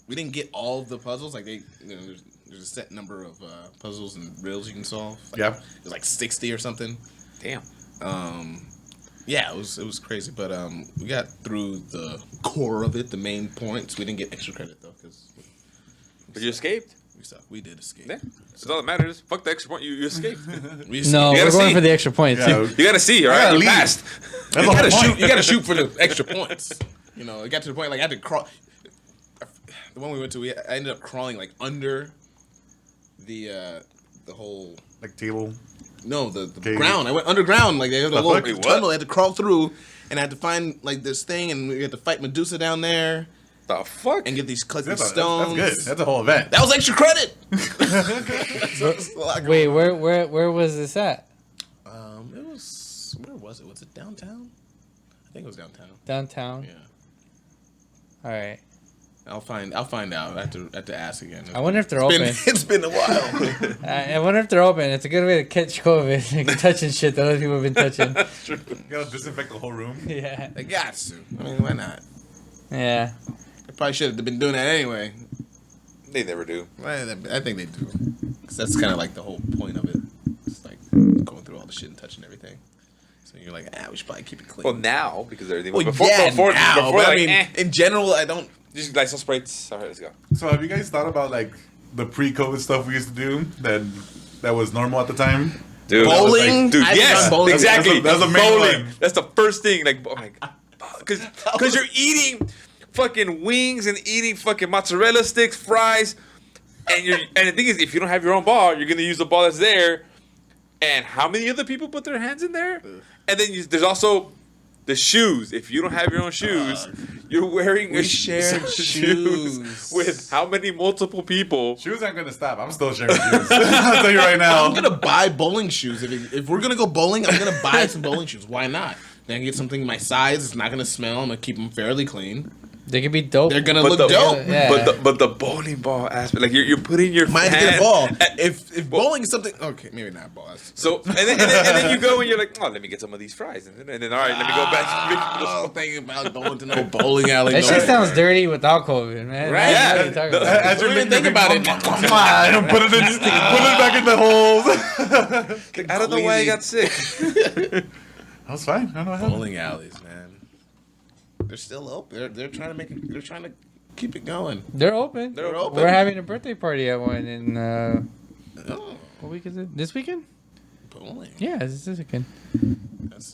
We didn't get all of the puzzles. Like there's a set number of puzzles and riddles you can solve. Yeah. It was like 60 or something. Damn. Yeah, it was crazy, but we got through the core of it, the main points. We didn't get extra credit though, because But you escaped. we did escape. Yeah. That's all that matters. Fuck the extra point. You escaped. We escaped. No, You we're gotta going see. for the extra points. Yeah. You gotta see, all right? gotta You leave. passed. That's You the whole gotta point. shoot. You gotta shoot for the extra points. You know, it got to the point like I had to crawl. The one we went to, I ended up crawling like under the whole Like table. the Okay. ground. I went underground. Like they had a The little fuck? Wait, what? tunnel. I had to crawl through, and I had to find like this thing, and we had to fight Medusa down there The fuck? and get these collecting That's stones. good. That's a whole event. That was extra credit. Wait, where was this at? It was where was it? Was it downtown? I think it was downtown. Downtown. Yeah, All right. I'll find out. I have to ask again. I wonder if they're It's open. been, it's been a while. I wonder if they're open. It's a good way to catch COVID. Like touching shit that other people have been touching. You gotta disinfect the whole room. Yeah. They got to. I mean, why not? Yeah. They probably should have been doing that anyway. They never do. I think they do. Because that's kind of like the whole point of it. It's like going through all the shit and touching everything. So you're like, we should probably keep it clean. Well, now, because everything. Well, before, yeah, before, now, before, but like, I mean, in general, I don't. just license plates. All right, let's go. So have you guys thought about like the pre-COVID stuff we used to do that was normal at the time? Dude, Bowling? dude, I've yes, done bowling. exactly. That's the main bowling. one. That's the first thing. Like, because you're eating fucking wings and eating fucking mozzarella sticks, fries, and the thing is, if you don't have your own ball, you're gonna use the ball that's there. And how many other people put their hands in there? And then there's also the shoes. If you don't have your own shoes, you're wearing We shared shoes. with how many multiple people? Shoes aren't gonna stop. I'm still sharing shoes. I'll tell you right now. I'm gonna buy bowling shoes. If we're gonna go bowling, I'm gonna buy some bowling shoes. Why not? Then I can get something my size. It's not gonna smell. I'm gonna keep them fairly clean. They could be dope. They're gonna But look the- dope. Yeah. But the bowling ball aspect, like you're putting your Mine's hand get a ball. If bowling is something, okay, maybe not ball. So and then you go and you're like, oh, let me get some of these fries, and then all right, let me go back. Oh, thinking about going to no bowling alley. That no shit sounds dirty without COVID, man. Right. I know what you're talking about. As you're Don't even licking think about it. Come on, put it back in the holes. I don't know why I got sick. That was fine. I don't know what happened. Bowling alleys, man. They're still open. They're trying to make it. They're trying to keep it going. They're open. They're open. We're having a birthday party at one in Oh, what week is it? This weekend? bowling. Yeah, it's this weekend.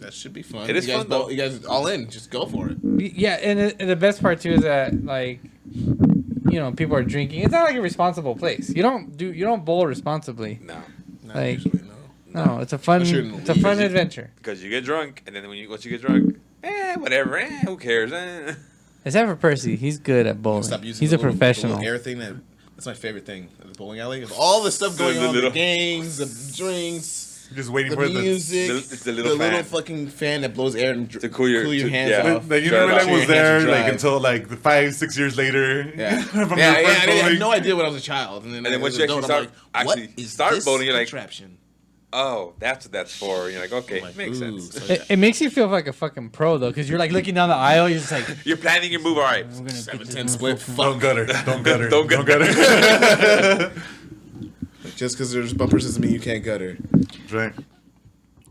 That should be fun. It is you guys fun, though. You guys all in. Just go for it. Yeah, and the best part too is that like, you know, people are drinking. It's not like a responsible place. You don't bowl responsibly. No, Not Like- usually, no. No, it's a fun Unless you're in the it's a league. fun adventure. because you get drunk, and then once you get drunk, whatever, who cares? Except for Percy, he's good at bowling. Stop using He's the a little- the professional. little air thing. That's my favorite thing. At the bowling alley. Of all the stuff going The on, little- the games, the drinks. Just waiting The for music, It's the little fan. fucking fan that blows air and To cool your- hands yeah. off. That you Drive never off. was there Your hands like drive. until like 5-6 years later. Yeah, From yeah, your I first had bowling. no idea when I was a child, and then, And then once as you an adult, actually I'm start- like, actually what is start this bowling, you're like, contraption? Oh, that's what that's for. You're like, okay, I'm like, makes ooh, sense. so It makes you feel like a fucking pro though, because you're like looking down the aisle. You're just like, You're planning your move. All right, I'm gonna get this 7-10 split. Don't Fuck. gutter. Don't gutter. Don't Don't gutter. Just because there's bumpers doesn't mean you can't gutter. That's right.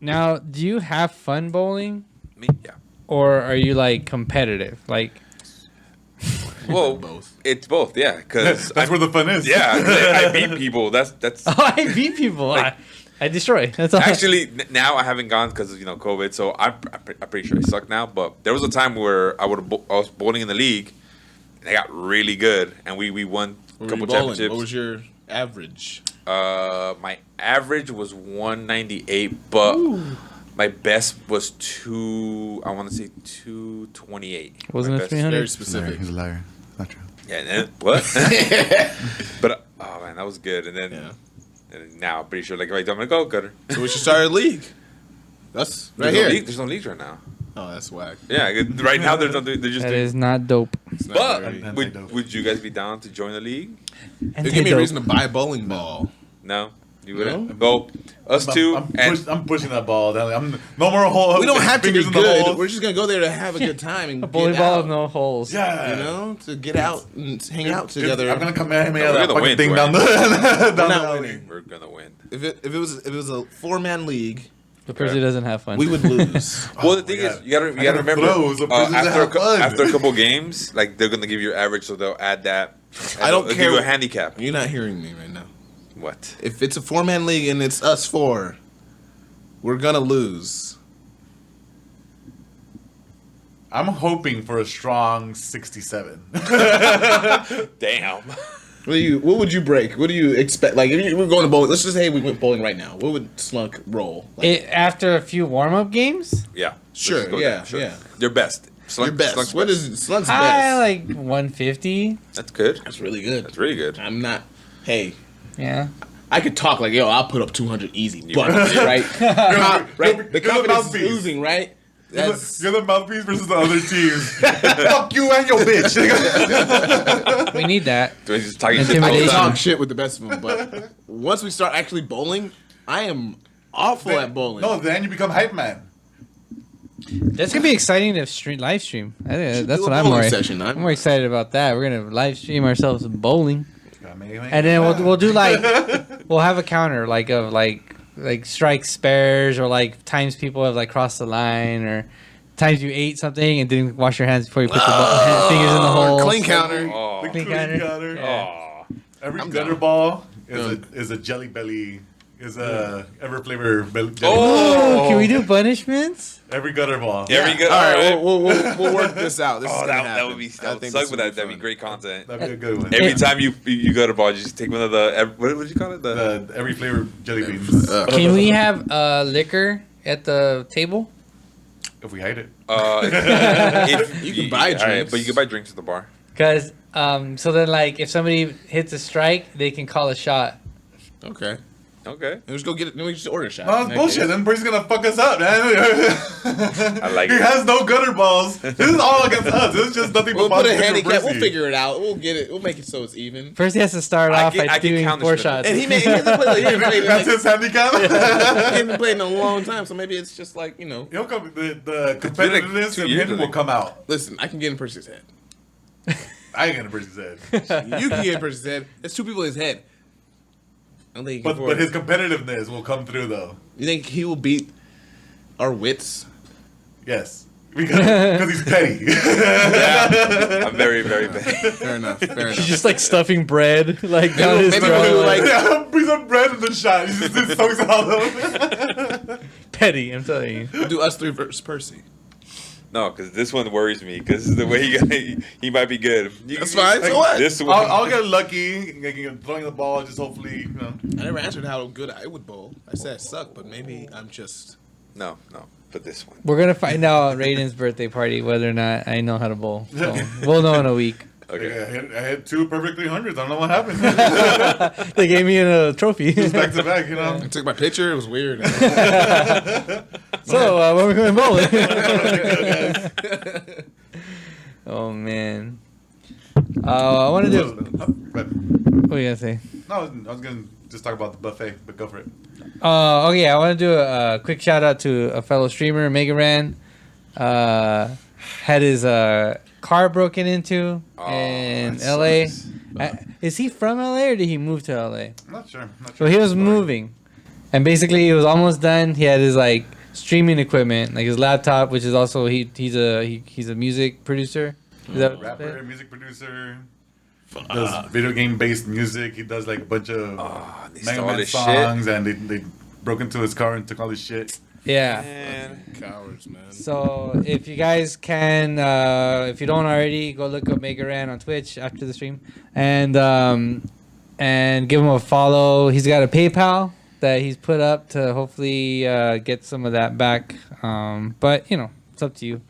now, do you have fun bowling, me, yeah. or are you like competitive? Like, Well, Both. it's both, yeah. Because That's where the fun is. yeah, 'cause I beat people. That's oh, I beat people. I destroy. That's all. actually now I haven't gone because of COVID. So I'm pretty sure I suck now. But there was a time where I was bowling in the league, and I got really good, and we won a Were you couple bowling? championships. What was your average? My average was 198, but my best was I want to say 228. Wasn't My it best. 300? Very He's specific. a liar. Not true. Yeah, and then, what? But oh man, that was good. And then Yeah. and now I'm pretty sure like right, I'm gonna go gutter. So we should start a league. That's right here. There's no leagues right now. Oh, that's whack. Yeah, right now they're just That doing. is not dope. It's not But very- Anti-dope. would you guys be down to join the league? It gave me a reason to buy a bowling ball. No. You No? wouldn't go us two I'm pushing that ball. No more hole. We don't have to be fingers in the good. holes. We're just gonna go there to have a good time and A bowling get ball out, with no holes. Yeah, you know, to get out and hang out together. I'm gonna Kamehameha No, we're that gonna fucking win, thing Dwayne. down the We're down the not alley. winning. We're gonna win. If it was a 4-man league, The person doesn't have fun. we would lose. Well, the thing my is, God. you gotta I gotta remember. throw, so prisoners have fun. After a couple games, like they're gonna give you average, so they'll add that. and I don't they'll care. Give you a handicap. You're not hearing me right now. What? If it's a 4-man league and it's us 4, we're gonna lose. I'm hoping for a strong 67. Damn. What would you break? What do you expect? Like, if you were going to bowling, let's just say we went bowling right now. What would Slunk roll? Like, After a few warm-up games, Yeah. Sure, Let's go yeah, down, sure. yeah. Your best. your best. Slunk's What best. is Slunk's I best? like 150. That's good. That's really good. That's really good. I'm not. Hey, Yeah. I could talk like, yo, I'll put up 200 easy, You but right. right, right. The you're the confidence is mouthpiece. losing, right? That's You're the mouthpiece versus the other teams. Fuck you and your bitch. We need that. Dwayne's just talking shit. I can Intimidation. talk shit with the best of them, but once we start actually bowling, I am awful at bowling. No, then you become hype man. That's gonna be exciting to live stream. I think Should that's do a what I'm bowling more. session, I'm more excited about that. We're gonna live stream ourselves bowling, And and then we'll do like we'll have a counter like of like strike spares or like times people have like crossed the line or times you ate something and didn't wash your hands before you put the fingers in the hole. Clean counter. Oh. the Clean clean counter. counter. Oh. Every I'm gutter down. ball Done. is a jelly belly. Is a ever flavor jelly. Oh, can we do punishments? Every gutter ball. Yeah, we go. All right, we'll work this out. This is Oh, gonna that happen. would be. I That would think suck this with will that. That'd be fun. great content. That'd be a good one. Every time you go to bar, you just take one of the. What would you call it? The every flavor jelly beans. Can we have liquor at the table? If we hide it. If You can buy all right, drinks. but you can buy drinks at the bar. Cause so then like if somebody hits a strike, they can call a shot. Okay. Okay, And we just go get it. Then we just order a shot. No, it's bullshit. Then Brady's gonna fuck us up, man. I like He it. has no gutter balls. This is all against us. This is just nothing We'll but put a positive handicap. We'll Brady. figure it out. We'll get it. We'll make it so it's even. First, he has to start I off can- by I can doing counter 4 spin it. shots. And he hasn't played. He hasn't played in That's like, his handicap. he hasn't played in a long time. So maybe it's just like, you know. He'll come. The like competitiveness 2 in years, I him will think. come out. Listen, I can get in Percy's head. I ain't gonna Brady's head. You can get in Percy's head. There's 2 people in his head. I don't think he can But afford his it. competitiveness will come through though. You think he will beat our wits? Yes. Because he's petty. Yeah, I'm very, very bad. Fair enough. Fair enough. He's just like stuffing bread, like down his maybe throat. we'll do, like, like- Yeah, piece of bread in the shot. He just soaks it all over. petty. I'm telling you. We'll do us 3 versus Percy. No, because this one worries me. Because the way he might be good. That's fine. So what? This one. I'll get lucky, like, throwing the ball. Just hopefully, you know. I never answered how good I would bowl. I said I suck, but maybe I'm just. No. But this one. We're gonna find out at Raiden's birthday party whether or not I know how to bowl. So we'll know in a week. Okay. I hit 2 perfect 300s. I don't know what happened. They gave me a trophy. Back to back, you know. I took my picture. It was weird. So when we're going bowling. Oh man. I want to do. But, What are you gonna say? no, I was gonna just talk about the buffet, but go for it. Okay, I want to do a quick shout out to a fellow streamer, Mega Ran. Had his car broken into in that LA. sucks. Is he from LA or did he move to LA? I'm not sure. So he was moving, and basically he was almost done. He had his like streaming equipment, like his laptop, which is also he's a music producer. Is that Rapper, music producer. Does video game based music. He does like a bunch of They Mega stole Man this songs, and they broke into his car and took all his shit. Yeah. Man. Cowards, man. So if you guys can, if you don't already, go look up Mega Ran on Twitch after the stream, and give him a follow. He's got a PayPal that he's put up to hopefully get some of that back. But you know, it's up to you.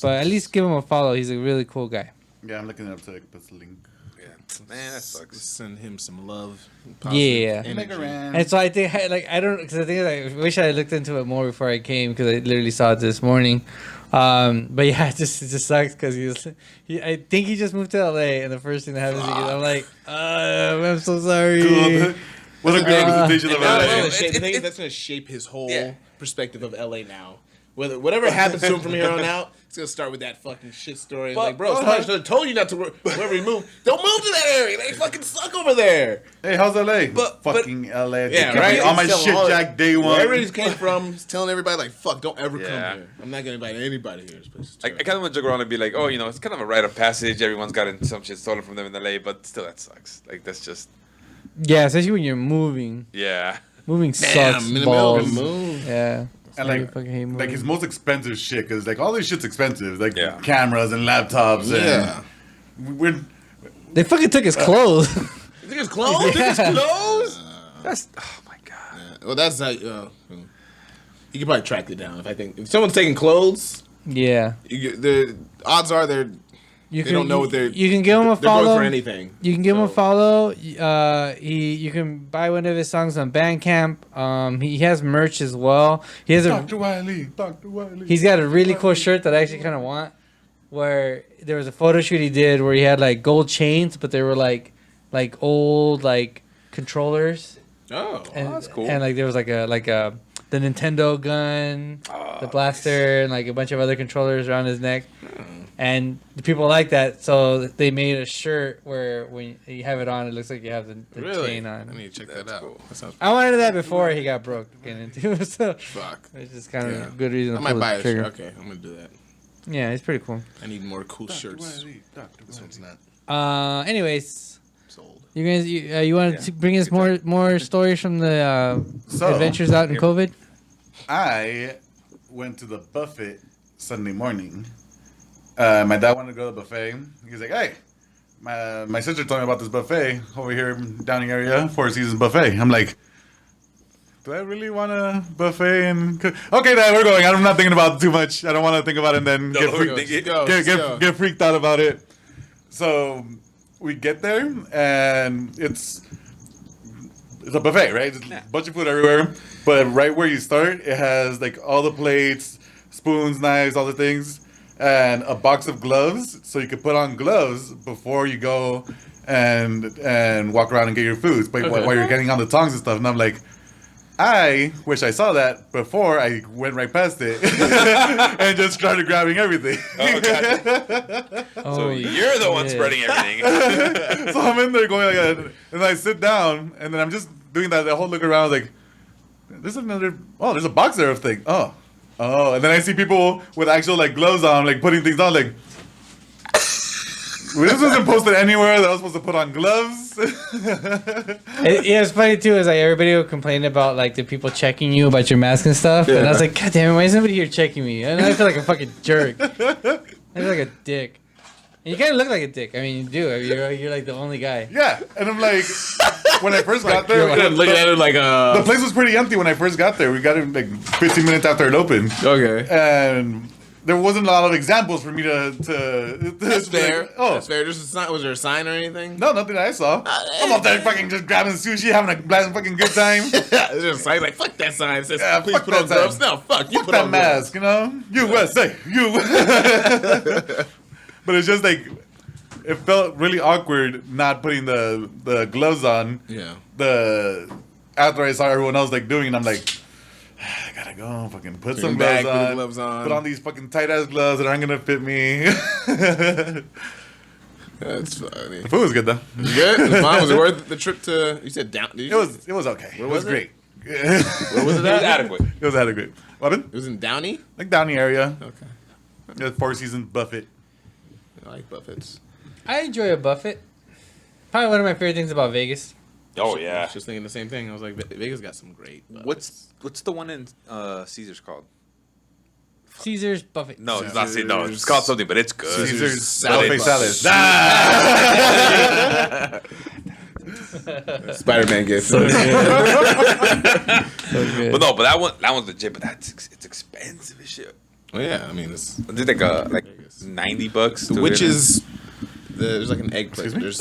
But at least give him a follow. He's a really cool guy. Yeah, I'm looking it up to like, this link. Yeah. Man, that Let's sucks. send him some love. Yeah. energy. Mega Ran. And so I think I don't because I think I wish I looked into it more before I came because I literally saw it this morning. But yeah, it just sucks because I think he just moved to LA and the first thing that happens is I'm like, I'm so sorry. Cool. What a good representation of And now LA. that's gonna shape- the thing is, that's going to shape his whole Yeah. perspective of LA now. Whatever happens to him from here on out, it's going to start with that fucking shit story. But- Like, bro, somebody should have told you not to wherever you move. Don't move to that area. They fucking suck over there. Hey, how's LA? But- fucking LA. They Yeah, kept right? me on my He's shit telling all jack day one. Wherever he came from, he's telling everybody, like, fuck, don't ever Yeah. come here. I'm not going to invite anybody here. This place is I terrible. kind of want to joke around and be like, oh, you know, it's kind of a rite of passage. Everyone's gotten some shit stolen from them in LA, but still, that sucks. Like, that's just, Yeah, especially when you're moving. yeah. Moving Damn, sucks in the middle of balls. the move. Yeah. And I like, fucking hate moving. like his most expensive shit, because like all this shit's expensive, like Yeah. cameras and laptops. Yeah. And we're They fucking took his clothes. You think it's closed? Yeah. It's closed? That's, oh my God. Well, that's not. You can probably track it down. If someone's taking clothes, Yeah. the odds are they don't know what they're. You can give him a They're follow. going for anything. You can give him a So- follow. You can buy one of his songs on Bandcamp. He has merch as well. He has a. Dr. Wiley, Dr. Wiley. He's got a really cool shirt that I actually kind of want. Where there was a photo shoot he did where he had like gold chains, but they were like old like controllers. Oh, And, that's cool. And like there was like a the Nintendo gun, the blaster, and like a bunch of other controllers around his neck. And the people like that, so they made a shirt where when you have it on, it looks like you have the really? chain I on. need to check that out. That sounds. I wanted that before he got broke into, so Fuck. it's just kind of Yeah. a good reason I to might pull buy the a trigger. shirt. Okay, I'm gonna do that. Yeah, it's pretty cool. I need more cool Dr. shirts. Wiley, Dr. This one's Wiley. not Anyways, sold. you guys, you want to bring us more stories from the So, adventures out in if- COVID? I went to the buffet Sunday morning. My dad wanted to go to the buffet. He's like, hey, my sister told me about this buffet over here in Downing area, Four Seasons buffet. I'm like, do I really want a buffet? And okay, Dad, we're going. I'm not thinking about it too much. I don't want to think about it and then No, get, we're freaked, thinking- Go, let's go. get freaked out about it. So we get there and it's a buffet, right? There's a bunch of food everywhere. But right where you start, it has like all the plates, spoons, knives, all the things, and a box of gloves, so you can put on gloves before you go and walk around and get your foods. But Okay. while you're getting on the tongs and stuff, and I'm like, I wish I saw that before I went right past it and just started grabbing everything. Oh, gotcha. So Oh, you're the one yeah. spreading everything. So I'm in there going like that, and I sit down, and then I'm just doing that the whole look around, like, there's another. Oh, there's a box there of thing. Oh, and then I see people with actual like gloves on, like putting things on, like. This wasn't posted anywhere that I was supposed to put on gloves. Yeah, it's funny too. Is like everybody will complain about like the people checking you about your mask and stuff, and I was like, God damn it, why is somebody here checking me? And I feel like a fucking jerk. I feel like a dick. And you kind of look like a dick. I mean, you do. I mean, you're like the only guy. Yeah, and I'm like, when I first got there, You're looking at it like the place was pretty empty when I first got there. We got it like 15 minutes after it opened, Okay. and there wasn't a lot of examples for me to That's fair. like, oh, That's fair. Just a sign. Was there a sign or anything? no, nothing that I saw. I'm up there fucking just grabbing sushi, having a blast fucking good time. There's just a sign like fuck that sign. It says Yeah, please fuck put on that gloves. sign. No, fuck you. Fuck Put that on gloves. mask, you know? USA, you. But it's just like, it felt really awkward not putting the gloves on. Yeah. After I saw everyone else like doing it, I'm like, I gotta go fucking put Bring some it back, gloves put the on. gloves on. Put on these fucking tight ass gloves that aren't gonna fit me. That's funny. The food was good though. Good. Was fine. Was it worth the trip to? You said down. It was okay. It was was it? great. Where was it It was at? adequate. It was adequate. Weapon? It was in Downey. Like Downey area. Okay. Yeah, Four Seasons buffet. I like buffets. I enjoy a buffet. Probably one of my favorite things about Vegas. Oh I yeah. was just thinking the same thing. I was like, Vegas got some great. Buffets. What's the one in Caesar's called? Caesar's buffet. No, it's not Caesar. No, it's called something, but it's good. Caesar's salad buffet salad. Spider-Man gift. So good. But no, but that one's legit. But it's expensive as shit. Well, yeah, I mean, it's I did like $90. to which get in. is there's like an egg plate. There's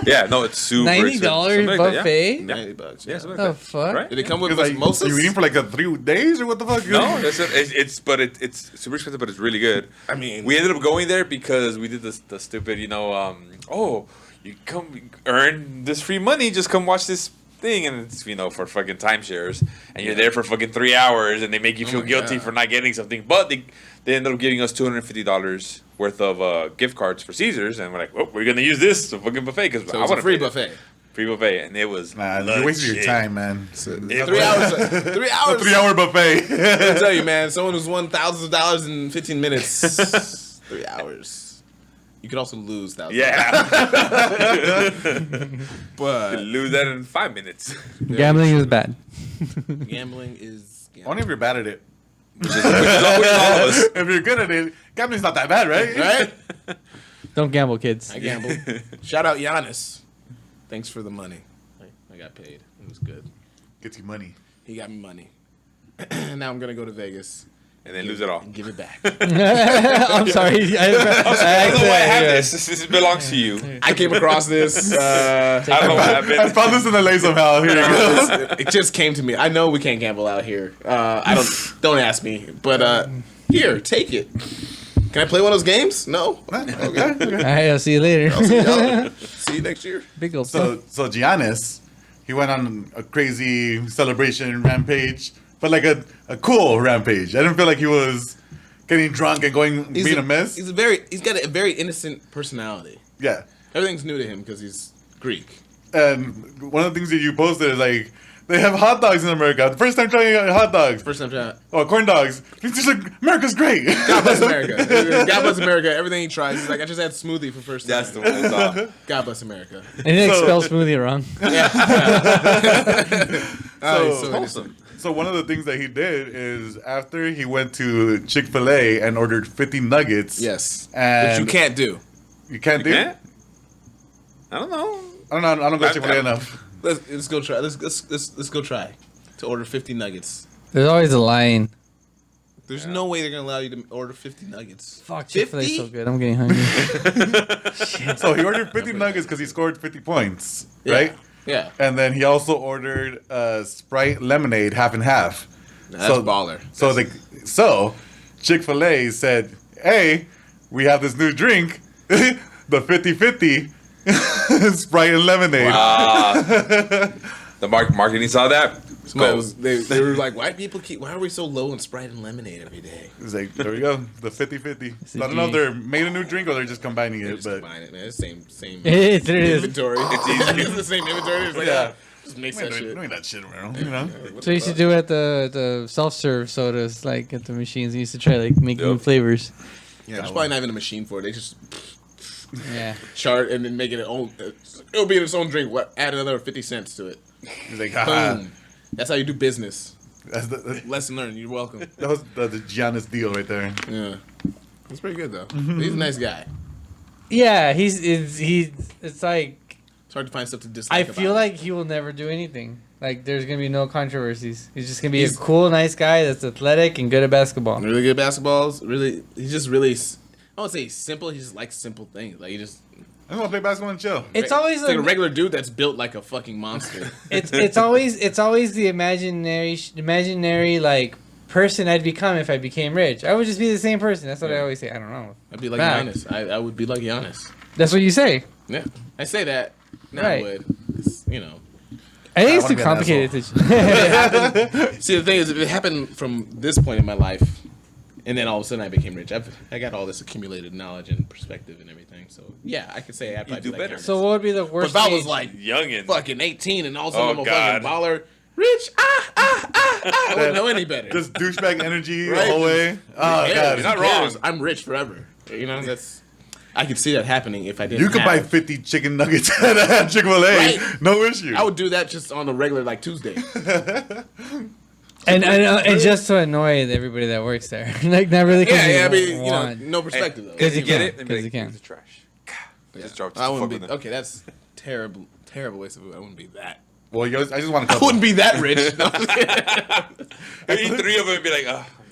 Yeah, no, it's super $90 expensive. Something like that, buffet? Yeah. $90. Yeah, Yeah. something The like that. fuck? Right? Did it come with It's like, mimosas? you eating for like 3 days or what the fuck? No, that's it. It's super expensive, but it's really good. I mean, We ended up going there because we did the stupid, you come earn this free money. Just come watch this thing, and it's for fucking timeshares, and you're there for fucking 3 hours, and they make you feel guilty for not getting something, but they ended up giving us $250 worth of gift cards for Caesars, and we're like, well, we're gonna use this to fucking buffet because So it's a free buffet. Free buffet, and it was you're wasting your time, man. 3 hours. 3 hours. A 3-hour buffet. I'll tell you, man. Someone who's won thousands of dollars in 15 minutes. 3 hours. You could also lose thousands. Yeah. But Lose that in 5 minutes. Gambling is bad. gambling is. Only if you're bad at it. Which is all of us. If you're good at it, gambling's not that bad, right? Right? Don't gamble, kids. I gambled. Shout out Giannis. Thanks for the money. I got paid. It was good. Gets you money. He got me money. Now I'm gonna go to Vegas And then lose it all. and give it back. I'm sorry. I don't know why I have this. This belongs to you. I came across this. I don't know what I happened. found this in the lay somehow. Here you go. It just came to me. I know we can't gamble out here. Don't ask me. But here, take it. Can I play one of those games? No. Okay. All right, I'll see you later. I'll see y'all. See you next year. Big old So Giannis, he went on a crazy celebration rampage, but like a cool rampage. I didn't feel like he was getting drunk and being a mess. He's got a very innocent personality. Yeah. Everything's new to him because he's Greek. And one of the things that you posted is like, they have hot dogs in America. The first time trying hot dogs. First time trying. Oh, corn dogs. He's just like, America's great. God bless America. God bless America. Everything he tries. He's like, I just had smoothie for first time. That's the one I saw. God bless America. And they spell smoothie wrong. So Wholesome. So one of the things that he did is after he went to Chick-fil-A and ordered 50 nuggets. yes. And Which you can't do. You can't do? Yeah? I don't know. I don't go to Chick-fil-A enough. Let's go try. Let's go try to order 50 nuggets. There's always a line. There's no way they're gonna allow you to order 50 nuggets. Fuck, Chick-fil-A's 50? so good. I'm getting hungry. So he ordered 50 nuggets because he scored 50 points, right? Yeah. And then he also ordered Sprite lemonade half and half. That's baller. So Chick-fil-A said, "Hey, we have this new drink, the 50-50 Sprite and lemonade." The marketing saw that. They were like, why are we so low in Sprite and lemonade every day? It's like, there we go, the 50-50. I don't know if they're made a new drink or they're just combining it, Just but combine it, man. It's same It is. inventory. It's the same inventory. It's like, Yeah. just mix we that ain't shit. doing that shit around, you know? So you should do at the self-serve sodas, like at the machines. You used to try like make new flavors. Yeah, there's probably not even a machine for it. They just Yeah. chart and then make it own. It'll be in its own drink. Add another 50 cents to it. He's like, haha. Boom. That's how you do business. That's Lesson learned. You're welcome. that was the Giannis deal right there. Yeah, that's pretty good though. He's a nice guy. Yeah, it's like It's hard to find stuff to dislike. I feel about him. like he will never do anything. Like there's gonna be no controversies. He's just gonna be a cool, nice guy that's athletic and good at basketball. really good at basketballs. Really, he's just really. I won't say he's simple. He just likes simple things. Like he just. I just want to play basketball and chill. It's always like a regular dude that's built like a fucking monster. it's always the imaginary like person I'd become if I became rich. I would just be the same person. That's what I always say. I don't know. I'd be like Fact. Giannis. I would be like Giannis. That's what you say. Yeah, I say that. Now Right. I would. It's, you know. I think it's wanna too be an complicated. See, the thing is, if it happened from this point in my life, and then all of a sudden I became rich, I got all this accumulated knowledge and perspective and everything. So yeah, I could say I'd probably do be like better. Giannis. So what would be the But worst? if I was age- like Youngin. fucking 18 and all of a sudden Oh, I'm a fucking God. baller, rich, I wouldn't know any better. Just douchebag energy Right? the whole way. Oh, Yeah, God. you're not who cares? wrong. I'm rich forever. You know, that's. I could see that happening if I didn't. You could buy have- 50 chicken nuggets at Chick-fil-A. Right. No issue. I would do that just on a regular like Tuesday. and just to annoy everybody that works there, like not really. 'cause Yeah, I you mean, you know, want- no perspective though. Because you get can, it? And be 'cause like, you can. "It's trash." Yeah. Just drop. I wouldn't fuck be with them. okay. That's terrible waste of food. I wouldn't be that. Well, I just want a I couple. wouldn't be that rich. No, I'm just kidding. I eat 3 of them and be like, oh, I'm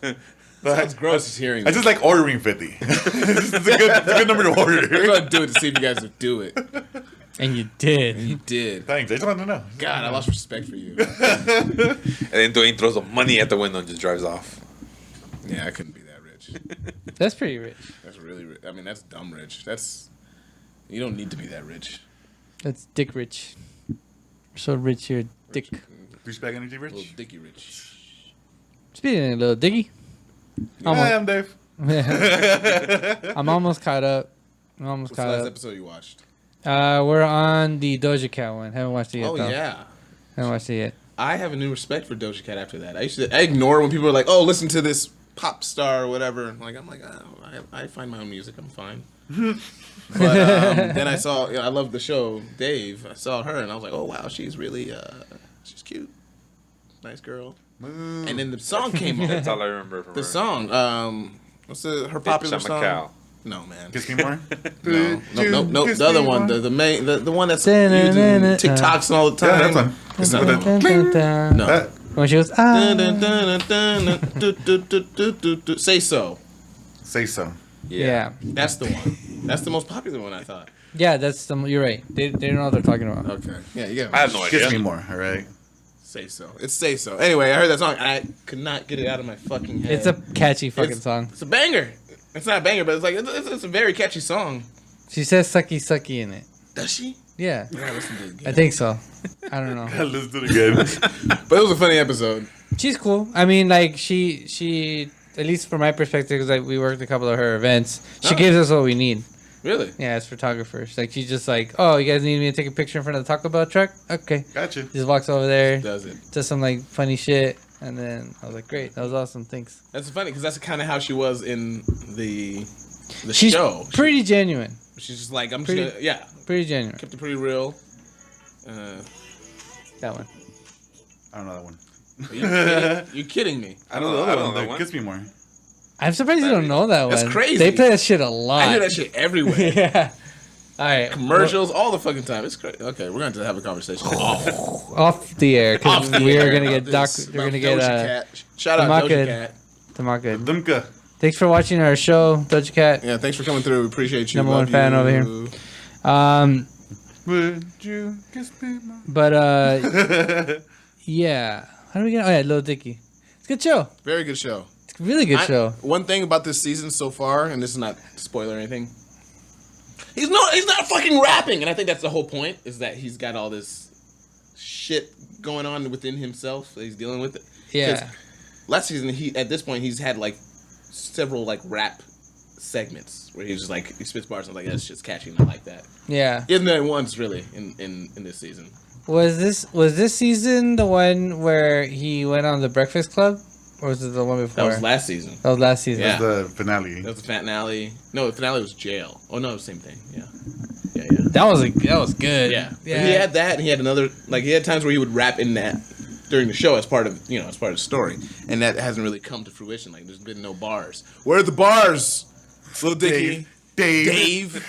done. That's gross. Just hearing. I just like ordering 50. it's a good number to I'm order. gonna do it to see if you guys would do it. And you did. You did. Thanks. I just wanted to know. God, I lost respect for you. And then Dwayne throws the money at the window and just drives off. Yeah, I couldn't be that rich. That's pretty rich. That's really rich. I mean, that's dumb rich. You don't need to be that rich. That's dick rich. So rich, you're dick. Douchebag energy, Rich. Little Dicky Rich. Speaking of little diggy, Hi, I'm Dave. I'm almost caught up. What's the last episode you watched? We're on the Doja Cat one. Haven't watched it yet. Oh though. yeah. Haven't watched it yet. I have a new respect for Doja Cat after that. I ignore when people are like, "Oh, listen to this pop star or whatever." I'm like, oh, I find my own music. I'm fine. But then I saw, I love the show Dave. I saw her and I was like, oh wow, she's really, she's cute, nice girl. And then the song came on. That's all I remember from The her. song, what's her popular Bitch, I'm a song? cow. No man. Kiss me more. No. Kiss The other me one, more. the main, the one that's using TikToks all the Yeah, time. that's one. It's not that. No. That, When she goes, Dun, dun, dun, dun, dun, do, do, do, do, do, do. Say so. say so. yeah. That's the one. That's the most popular one, I thought. Yeah, that's the. You're right. They don't know what they're talking about. Okay. Yeah, you got I have no idea. Kiss me more. All right. Say so. It's Say So. Anyway, I heard that song. I could not get it out of my fucking head. It's a catchy fucking It's- song. It's a banger. It's not a banger, but it's like it's a very catchy song. She says "sucky sucky" in it. Does she? Yeah, Yeah, listen to it again. I think so. I don't know. Let's do it again. But it was a funny episode. She's cool. I mean, like she at least from my perspective, because like we worked a couple of her events. She Oh. gives us what we need. Really? Yeah, as photographers, like she's just like, oh, you guys need me to take a picture in front of the Taco Bell truck? Okay. Gotcha. Just walks over there, Does it? does some like funny shit, and then I was like, great, that was awesome, thanks. That's funny because that's kind of how she was in the She's show. pretty genuine, She's just like I'm pretty- just gonna, yeah, pretty genuine. kept it pretty real. That one. I don't know that one. You kidding me? I don't know I the don't other know one. that the one. Kiss me more. I'm surprised you don't know that one. That's crazy. They play that shit a lot. I hear that shit everywhere. Yeah. All right. Commercials all the fucking time. It's crazy. Okay, we're going to have a conversation off Off the air because Off the we are air gonna about get this, we're gonna about get Doja Cat. Shout out Tamaka. Doja Cat. Tamaka. Dumka. Thanks for watching our show, Doja Cat. Yeah, thanks for coming through. We appreciate you. Number Love one fan you. over here. Would you kiss me more? But yeah. How do we get? Oh yeah, Lil Dicky. It's a good show. Very good show. It's a really good show. One thing about this season so far, and this is not spoiler or anything, he's not fucking rapping, and I think that's the whole point, is that he's got all this shit going on within himself that he's dealing with. Yeah. 'Cause last season, at this point he's had like several like rap segments where he's just like he spits bars and I'm like that's just catchy and I like that. Yeah. He hasn't done it once really in this season. Was this season the one where he went on the Breakfast Club, or was it the one before? That was last season. That was last season. Yeah. The finale. That was the finale. No, the finale was jail. Oh no, same thing. Yeah. That was good. Yeah. Yeah. But he had that, and he had another. Like he had times where he would rap in that during the show as part of as part of the story, and that hasn't really come to fruition. Like there's been no bars. Where are the bars, Lil Dicky? Dave.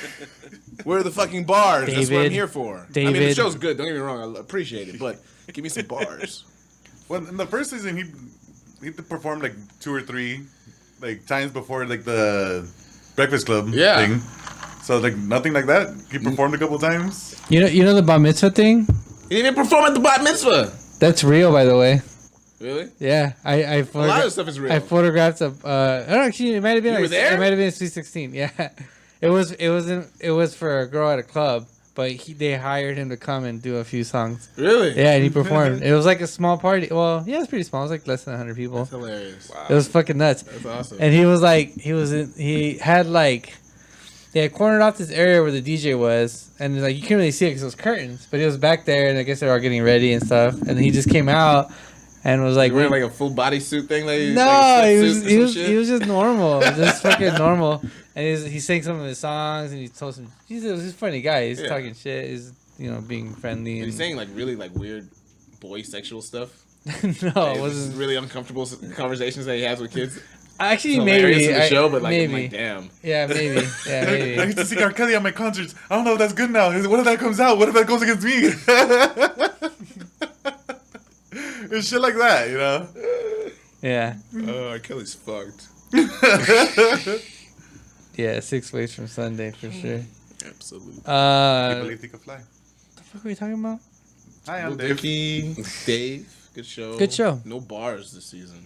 Where are the fucking bars? That's what I'm David. here for. I mean, the David. show's good. Don't get me wrong. I appreciate it, but give me some bars. Well, in the first season, he performed like 2 or 3 like times before like the Breakfast Club Yeah. thing. So like nothing like that. He performed a couple times. You know the bar mitzvah thing? He didn't even perform at the bat mitzvah. That's real, by the way. Really? Yeah, I A lot of stuff is real. I photographed a. Oh, actually, it might have been. You were there? It might have been Sweet 16. Yeah, it was for a girl at a club, but they hired him to come and do a few songs. Really? Yeah, and he performed. It was like a small party. Well, yeah, it's pretty small. It was like less than 100 people. That's hilarious. Wow. It was fucking nuts. That's awesome. And he was like, he had like, they had cornered off this area where the DJ was, and like you couldn't really see it because it was curtains, but he was back there, and I guess they were all getting ready and stuff. And he just came out and was like, You wearing like a full bodysuit thing? Like, no, like a he sweatsuit was or he some was shit? he was just normal, just fucking normal. And he sang some of his songs, and he told some. He's a funny guy. He's Yeah. talking shit. He's being friendly. He's And, saying like really like weird boy sexual stuff. no, Like, it just wasn't. really uncomfortable conversations that he has with kids. Actually, It's hilarious maybe in the show, but like, maybe. I'm like, damn. Yeah, maybe. Yeah, I maybe. used to see R. Kelly at my concerts. I don't know if that's good now. What if that comes out? What if that goes against me? It's shit like that, you know? Yeah, Oh, Kelly's fucked. yeah. 6 ways from Sunday for sure. Absolutely. I believe he could fly. The fuck are we talking about? Hi, I'm Lil Dave. Dicky, Dave, good show. Good show. No bars this season.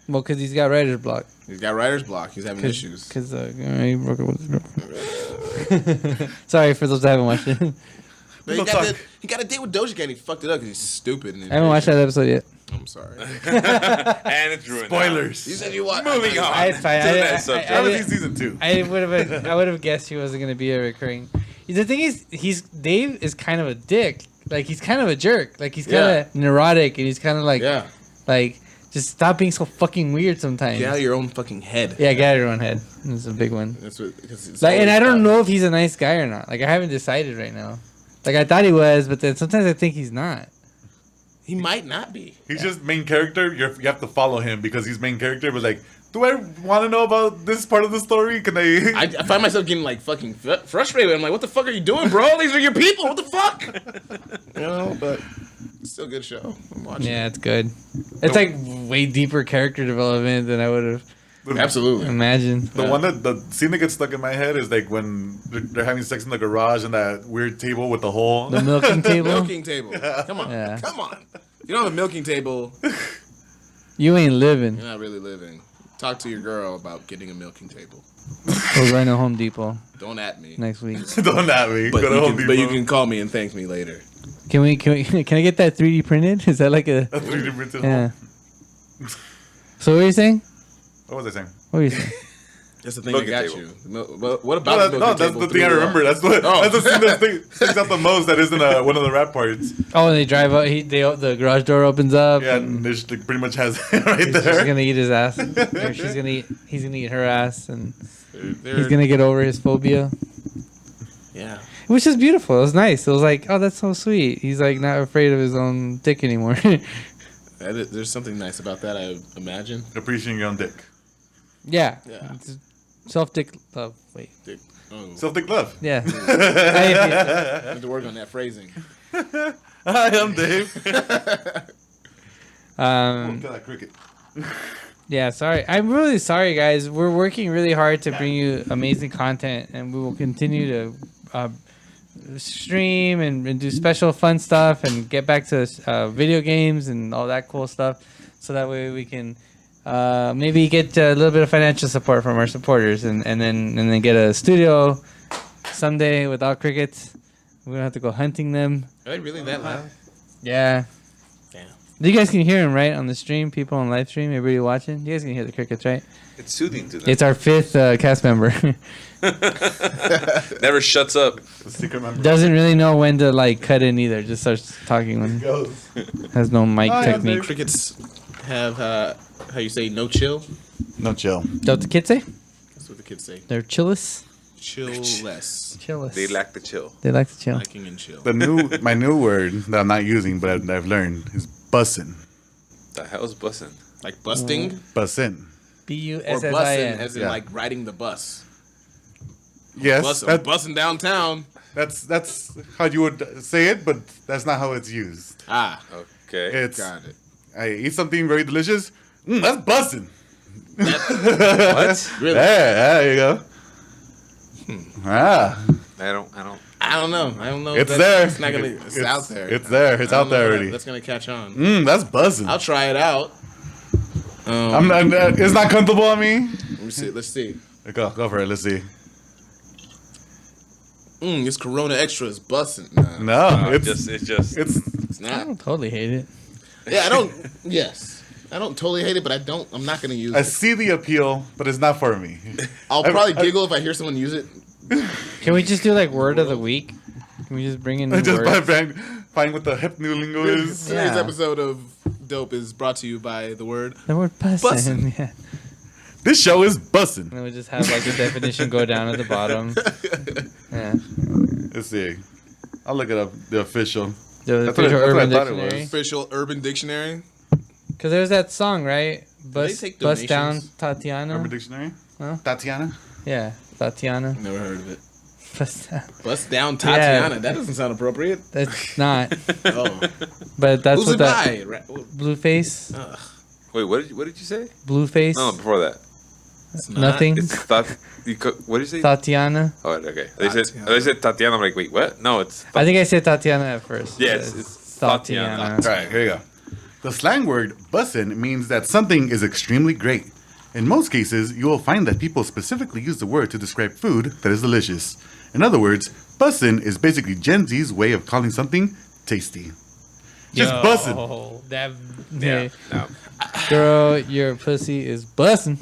Well, because he's got writer's block. He's got writer's block. He's having issues. Because he broke up with his girlfriend. Sorry for those that haven't watched it. But he got a date with Doja Cat and he fucked it up because he's stupid. And I haven't watched that episode yet. I'm sorry. And it's ruined. Spoilers. You said you watched. Moving on. It's fine. To the next subject. I haven't seen season 2. I would have guessed he wasn't gonna be a recurring. The thing is, Dave is kind of a dick. Like he's kind of a jerk. Like he's kind of neurotic and he's kind of like just stop being so fucking weird sometimes. Get out of your own fucking head. Yeah, get out of your own head. It's a big one. That's what. It's Like, and I don't always know if he's a nice guy or not. Like I haven't decided right now. Like I thought he was, but then sometimes I think he's not. He might not be. He's just main character. You have to follow him because he's main character. But like, do I want to know about this part of the story? Can I find myself getting like fucking frustrated. I'm like, what the fuck are you doing, bro? These are your people. What the fuck? You know, but it's still a good show. I'm watching. Yeah, it's good. It's like way deeper character development than I would have Absolutely. imagined. The one that the scene that gets stuck in my head is like when they're having sex in the garage and that weird table with the hole. The milking table. Milking table. Come on. Yeah. Come on. If you don't have a milking table, You ain't living. you're not really living. Talk to your girl about getting a milking table. We're going to Home Depot Don't at me. next week. Don't at me. But Go to Home but you Depot. can call me and thank me later. Can I get that 3D printed? Is that like a A 3D printed yeah? hole. So what are you saying? What was I saying? What are you saying? That's the thing Milking that got table. you. What about the milking That's table the thing threw I you off? remember. That's the scene that sticks out the most. That isn't one of the rap parts. Oh, and they drive up. The garage door opens up. Yeah, and and there's like, pretty much has it right he's just there. gonna eat his ass. Or she's gonna eat. He's gonna eat her ass, and They're- he's gonna get over his phobia. Yeah. Which is beautiful. It was nice. It was like, oh, that's so sweet. He's like not afraid of his own dick anymore. There's something nice about that, I imagine. Appreciating your own dick. yeah. Yeah. Self dick love. Wait. Dick. Oh. Self-dick love. Yeah. I have to work on that phrasing. Hi, I'm Dave. um. Kill that cricket. Yeah. Sorry. I'm really sorry, guys. We're working really hard to bring you amazing content, and we will continue to stream and do special fun stuff and get back to video games and all that cool stuff, so that way we can maybe get a little bit of financial support from our supporters, and then get a studio someday without crickets. We don't have to go hunting them. Are they really that loud? Yeah. Damn. You guys can hear them, right, on the stream? People on live stream, everybody watching. You guys can hear the crickets, right? It's soothing to them. It's our 5th cast member. Never shuts up. The secret member. Doesn't really know when to like cut in either. Just starts talking when Goes. has no mic Oh, yeah, technique. Crickets have, how you say, no chill? No chill. Is that what the kids say? That's what the kids say. They're chillless. Chill less. Chillless. They lack the chill. They like to chill. Liking and chill. My new word that I'm not using, but I've learned is bussin'. The hell's bussing? Like busting? Bussin'. Or Bussin, bussin' as in Yeah. like riding the bus. Yes, Bussin' downtown. that's how you would say it, but that's not how it's used. Ah, Okay. It's got it. I eat something very delicious. That's bussin'. What? Really? Yeah, there you go. Ah, I don't. I don't know. I don't know. it's if there. It's not gonna. It's out there. It's there. It's I out don't know there if already. That's gonna catch on. That's buzzing. I'll try it out. It's not comfortable on me. Let me see. Let's see. Go for it. Let's see. This Corona Extra is bussin'. Nah, No, It's it's just. it's it's I not. don't totally hate it. Yeah, I don't. Yes, I don't totally hate it, but I'm not gonna use I it. see the appeal, but it's not for me. I'll probably giggle if I hear someone use it. Can we just do like word of the week? Can we just bring in new Just words? find what the hip new lingo is. Today's Yeah. episode of Dope is brought to you by the word. The word bussin'. Bussin'. Yeah. This show is bussin'. And then we just have like the definition go down at the bottom. Yeah. Let's see. I'll look it up. The official. The That's what I- official that's what I Urban thought it Dictionary. Official Urban Dictionary. Because there's that song, right? they Bust, take bust down donations? Tatiana. Urban Dictionary. Huh? Tatiana. Yeah, Tatiana. Never heard of it. Bust down. Bust down Tatiana. That doesn't sound appropriate. That's not. Oh, But that's who's what it that. by? Blueface. Ugh, Wait, what did you say? Blueface. No, before that. it's not. Nothing. It's what did you say? Tatiana. Oh, okay. They said Tatiana. I'm like, wait, what? No, it's. I think I said Tatiana at first. Yes, but it's Tatiana. All right, here you go. The slang word bussin' means that something is extremely great. In most cases, you will find that people specifically use the word to describe food that is delicious. In other words, bussin' is basically Gen Z's way of calling something tasty. Just bussin'. That, Yeah. No. girl, your pussy is bussin'.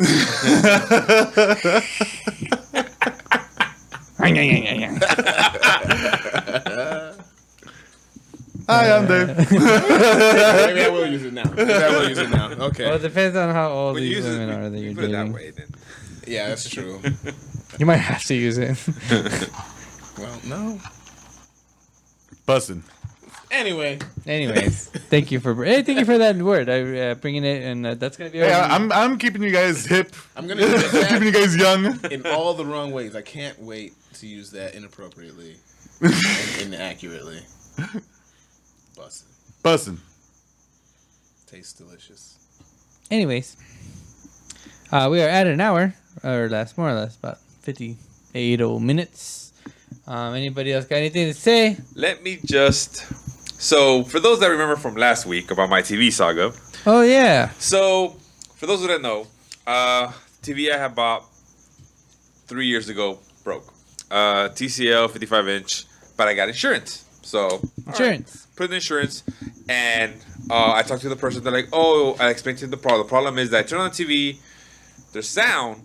Hi, I'm there. Maybe I will use it now. Okay. Well, it depends on how old When you these use it, women are that you you're put it that dating. way, then. Yeah, that's true. You might have to use it. Well, no. Bussin'. Anyway. Anyways, thank you for that word. I bringing it, and that's gonna be. Hey, our- I'm keeping you guys hip. I'm going to use Keeping you that guys young. in all the wrong ways. I can't wait to use that inappropriately and inaccurately. Bussin'. Bussin'. Tastes delicious. Anyways, we are at an hour, or less, more or less, about 58 minutes. Anybody else got anything to say? Let me just. So, for those that remember from last week about my TV saga, Oh yeah. so for those who don't know, TV I had bought 3 years ago broke. TCL 55-inch, but I got insurance. So all right, Insurance. put in insurance, and I talked to the person. They're like, "Oh," I explained to them the problem. The problem is that I turn on the TV, there's sound,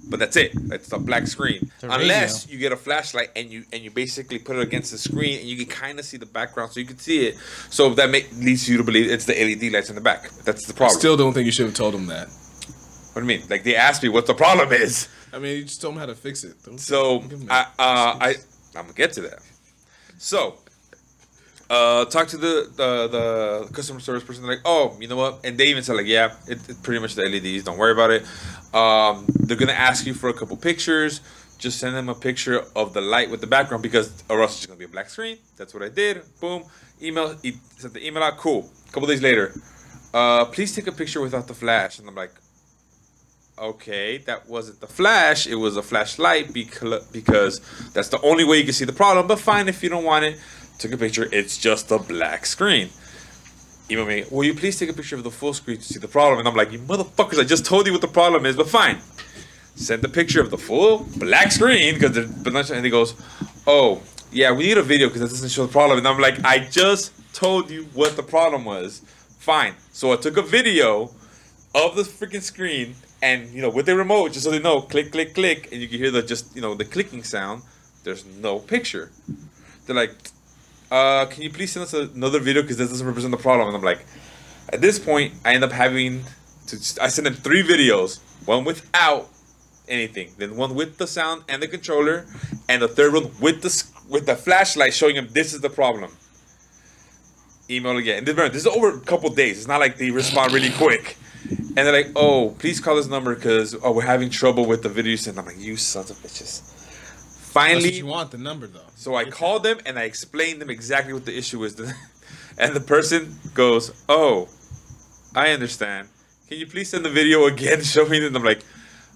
but that's it. It's a black screen. a Unless radio. you get a flashlight and you basically put it against the screen and you can kind of see the background, so you can see it. So that leads you to believe it's the LED lights in the back. That's the I problem. still don't think you should have told him that. What do you mean? Like they asked me what the problem is. I mean, you just told him how to fix it. So Don't give him I'm that gonna get to that. So talk to the customer service person. They're like, oh, you know what? And they even said like, yeah, it's pretty much the LEDs. Don't worry about it. They're gonna ask you for a couple pictures. Just send them a picture of the light with the background because or else it's just gonna be a black screen. That's what I did. Boom. Sent the email out. Cool. A couple days later, please take a picture without the flash. And I'm like, okay, that wasn't the flash. It was a flashlight because that's the only way you can see the problem. But fine, if you don't want it, took a picture. It's just a black screen. Email me, will you please take a picture of the full screen to see the problem? And I'm like, you motherfuckers, I just told you what the problem is, but fine. Send the picture of the full black screen because and he goes, oh, yeah, we need a video because that doesn't show the problem. And I'm like, I just told you what the problem was. Fine. So I took a video of the freaking screen and, with the remote, just so they know, click, click, click, and you can hear the clicking sound. There's no picture. They're like, can you please send us another video because this doesn't represent the problem? And I'm like, at this point, I end up having I send them 3 videos, one without anything, then one with the sound and the controller, and the third one with the flashlight showing them this is the problem. Email again. And remember, this is over a couple days. It's not like they respond really quick. And they're like, oh, please call this number because we're having trouble with the video you sent. I'm like, you sons of bitches. That's Finally, what you want, the number, though. so I called them and I explained them exactly what the issue is. And the person goes, oh, I understand. Can you please send the video again? Show me. And I'm like,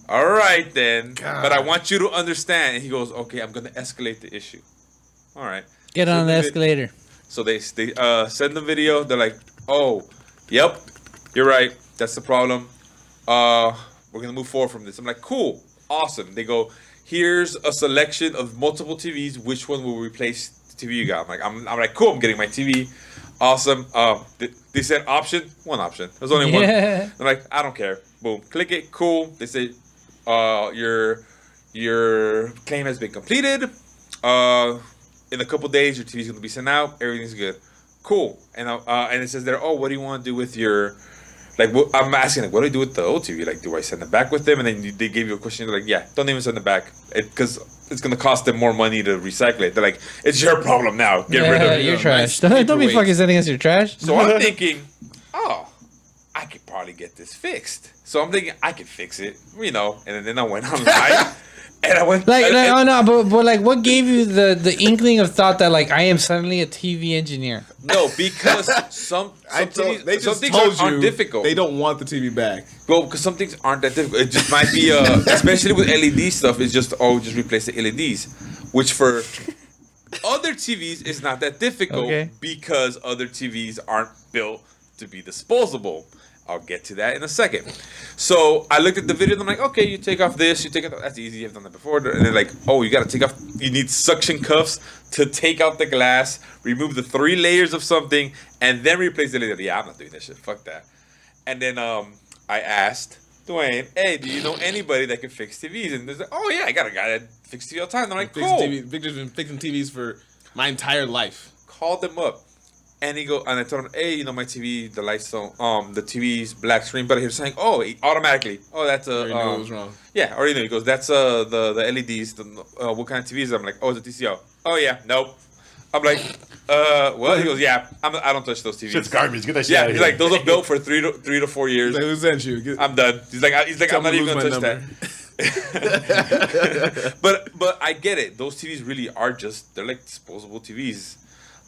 all right then. God. But I want you to understand. And he goes, okay, I'm going to escalate the issue. All right. Get on the escalator. So they send the video. They're like, oh, yep, you're right. That's the problem. We're going to move forward from this. I'm like, cool. Awesome. They go, here's a selection of multiple TVs. Which one will replace the TV you got? I'm like, cool. I'm getting my TV. Awesome. They said option. One option. There's only one. I'm like, I don't care. Boom. Click it. Cool. They say, your claim has been completed. In a couple days, your TV's gonna be sent out. Everything's good. Cool. And it says there, oh, what do you want to do with your, I'm asking, what do I do with the old TV? Like, do I send it back with them? And then they gave you a question. They're like, yeah, don't even send it back because it's gonna cost them more money to recycle it. They're like, it's your problem now. Get rid of it. You're trash. Nice Don't be paperweight. fucking sending us your trash. So I'm thinking, oh, I could probably get this fixed. So I'm thinking I could fix it, And then I went online and I went Oh no, but what gave you the inkling of thought that I am suddenly a TV engineer? no, because some They some just things told aren't you difficult. they don't want the TV back. Well, because some things aren't that difficult. It just might be, especially with LED stuff, it's just, just replace the LEDs. Which for other TVs is not that difficult Okay. because other TVs aren't built to be disposable. I'll get to that in a second. So I looked at the video and I'm like, okay, you take off this, you take off that's easy. I've done that before. And they're like, oh, you got to take off. You need suction cuffs to take out the glass, remove the 3 layers of something, and then replace the layer. Yeah, I'm not doing that shit. Fuck that. And then I asked Dwayne, hey, do you know anybody that can fix TVs? And they're like, oh yeah, I got a guy that fixes TV all the time. And I'm like, cool. Victor's been fixing TVs for my entire life. Called them up. And I told him, hey, my TV, the lights don't, the TV's black screen, but he was saying, oh, automatically. Oh, that's a, I already knew it was wrong. Yeah, already knew. He goes, that's the LEDs, what kind of TVs? I'm like, oh, it's a TCL. Oh, yeah, nope. I'm like, what? He goes, yeah, I don't touch those TVs. Shit's garbage. Get that shit Yeah, out of he's here. like, those are built for 3 to 4 years. Like, who sent you? I'm done. He's like, I'm not even gonna touch that. But I get it. Those TVs really are they're like disposable TVs.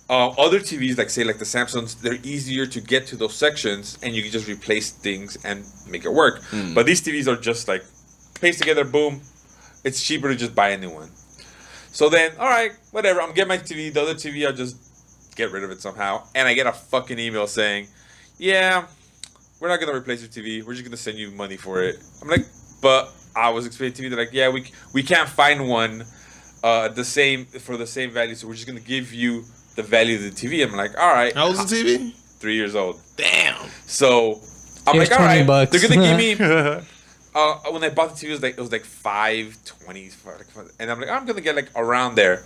Other TVs, like say like the Samsungs, they're easier to get to those sections, and you can just replace things and make it work. But these TVs are just like paste together, boom. It's cheaper to just buy a new one. So then, all right, whatever. I'm getting my TV. The other TV, I'll just get rid of it somehow. And I get a fucking email saying, yeah, we're not gonna replace your TV. We're just gonna send you money for it. I'm like, but I was explaining to me, they're like, yeah, we can't find one for the same value, so we're just gonna give you the value of the TV. I'm like, all right. How old's the TV? 3 years old. Damn. So I'm Here's like, all right, $20. they're gonna give me. When I bought the TV, it was like $520, and I'm like, I'm gonna get like around there.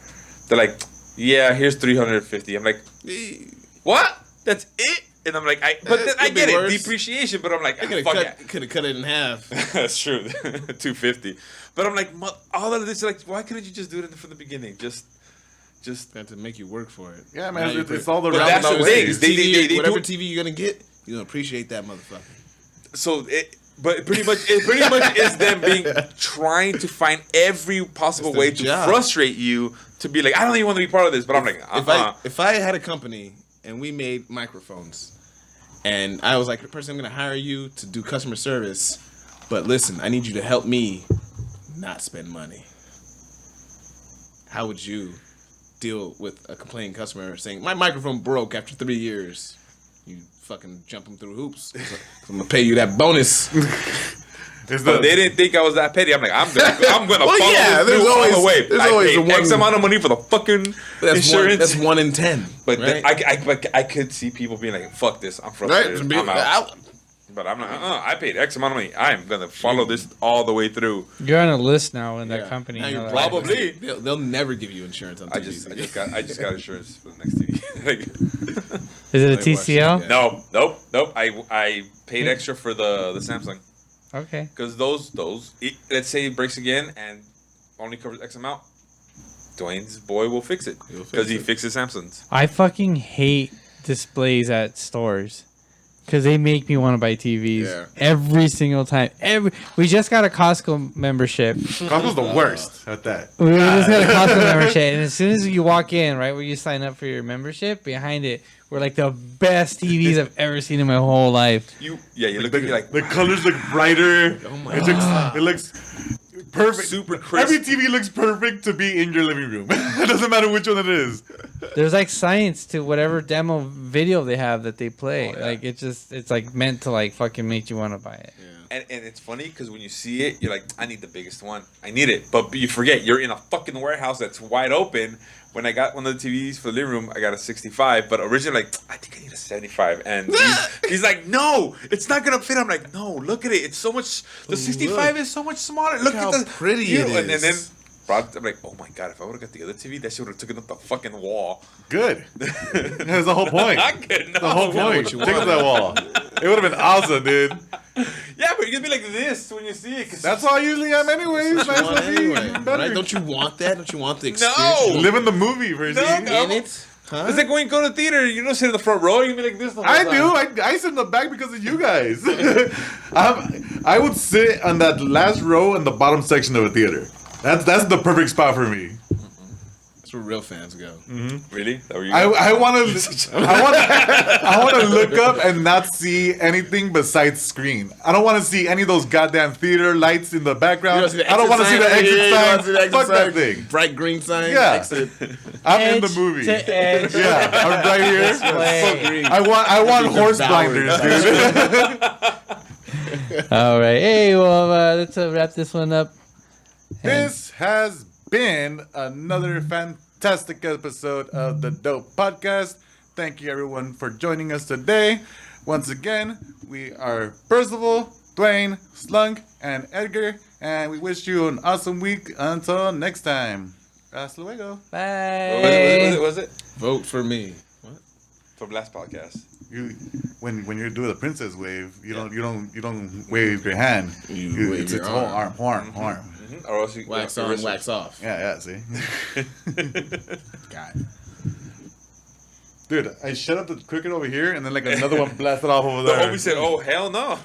They're like, yeah, here's $350. I'm like, what? That's it? And I'm like, but then I get it, worse. Depreciation. But I'm like, I could have cut it in half. That's true, $250. But I'm like, all of this, like, why couldn't you just do it from the beginning? Just Had to make you work for it. Yeah, man, Now it's all the But that's roundabout the thing. ways. They whatever do- TV you're gonna get, you're gonna appreciate that motherfucker. So but it pretty much is them trying to find every possible It's way their to job. frustrate you to be like, I don't even want to be part of this. But I'm like, If I had a company and we made microphones, and I was like, the person I'm gonna hire you to do customer service, but listen, I need you to help me not spend money. How would you deal with a complaining customer saying my microphone broke after 3 years? You fucking jump them through hoops. I'm gonna pay you that bonus. But they didn't think I was that petty. I'm like, I'm gonna Well, follow yeah, this through all the way. there's I always paid the one- X amount of money for the fucking insurance. That's 1 in 10. But right? I could see people being like, fuck this, I'm frustrated. I'm out. But I'm not. I paid X amount of money. I am gonna follow this all the way through. You're on a list now in that Yeah. company. Now you know, you're like- Probably. They'll never give you insurance on I TVs. just got insurance for the next TV. Is it a Like, TCL? yeah. Nope. I paid extra for the Samsung Okay. because let's say it breaks again and only covers X amount. Dwayne's boy will fix it He'll fix because he it. fixes Samsungs. I fucking hate displays at stores because they make me want to buy TVs Yeah. every single time. We just got a Costco membership. Costco's the worst at that. We just got a Costco membership, and as soon as you walk in, right where you sign up for your membership, behind it were like the best TVs I've ever seen in my whole life. You look at me like The colors look brighter. Oh my It looks perfect. Super crisp. Every TV looks perfect to be in your living room. It doesn't matter which one it is. There's like science to whatever demo video they have that they play. Oh, yeah. Like it's like meant to like fucking make you want to buy it. And it's funny because when you see it, you're like, I need the biggest one. I need it. But you forget, you're in a fucking warehouse that's wide open. When I got one of the TVs for the living room, I got a 65. But originally, like, I think I need a 75. And he's like, no, it's not going to fit. I'm like, no, look at it. It's so much. The 65 is so much smaller. Look how at the pretty it And then is. I'm like, oh my God, if I would have got the other TV, that shit would have taken up the fucking wall. Good. That's the whole point. I could The whole got point. what you Take up wanted. that wall. It would have been awesome, dude. Yeah, but you're going to be like this when you see it. 'cause That's how I usually am anyways. Nice Come on, to see you. anyway, Better. right? Don't you want that? Don't you want the No! experience? Live in the movie, Verzi. No. In it? Huh? It's like when you go to theater, you don't sit in the front row, you be like this the whole I time. do. I sit in the back because of you guys. I would sit on that last row in the bottom section of a theater. That's the perfect spot for me. That's where real fans go. Really? That were you? I want to look up and not see anything besides screen. I don't want to see any of those goddamn theater lights in the background. I don't want to see the exit sign. Fuck that thing. Bright green sign. Yeah. Exit. I'm in the Edge movie. to edge. Yeah, I'm right here. Display. I want horse Devoured. blinders, dude. All right. Hey, well, let's wrap this one up. This has been another fantastic episode of the Dope Podcast. Thank you, everyone, for joining us today. Once again, we are Percival, Dwayne, Slunk, and Edgar, and we wish you an awesome week. Until next time. Hasta luego. Bye. What was it? Vote for me. What? From last podcast. When you're doing the princess wave, you don't wave your hand. You wave it's your whole arm. arm. Mm-hmm. Or else you Wax on, wax off. Yeah, see. God. Dude, I shut up the cricket over here, and then like another one blasted off over The there. homie said, "Oh hell no."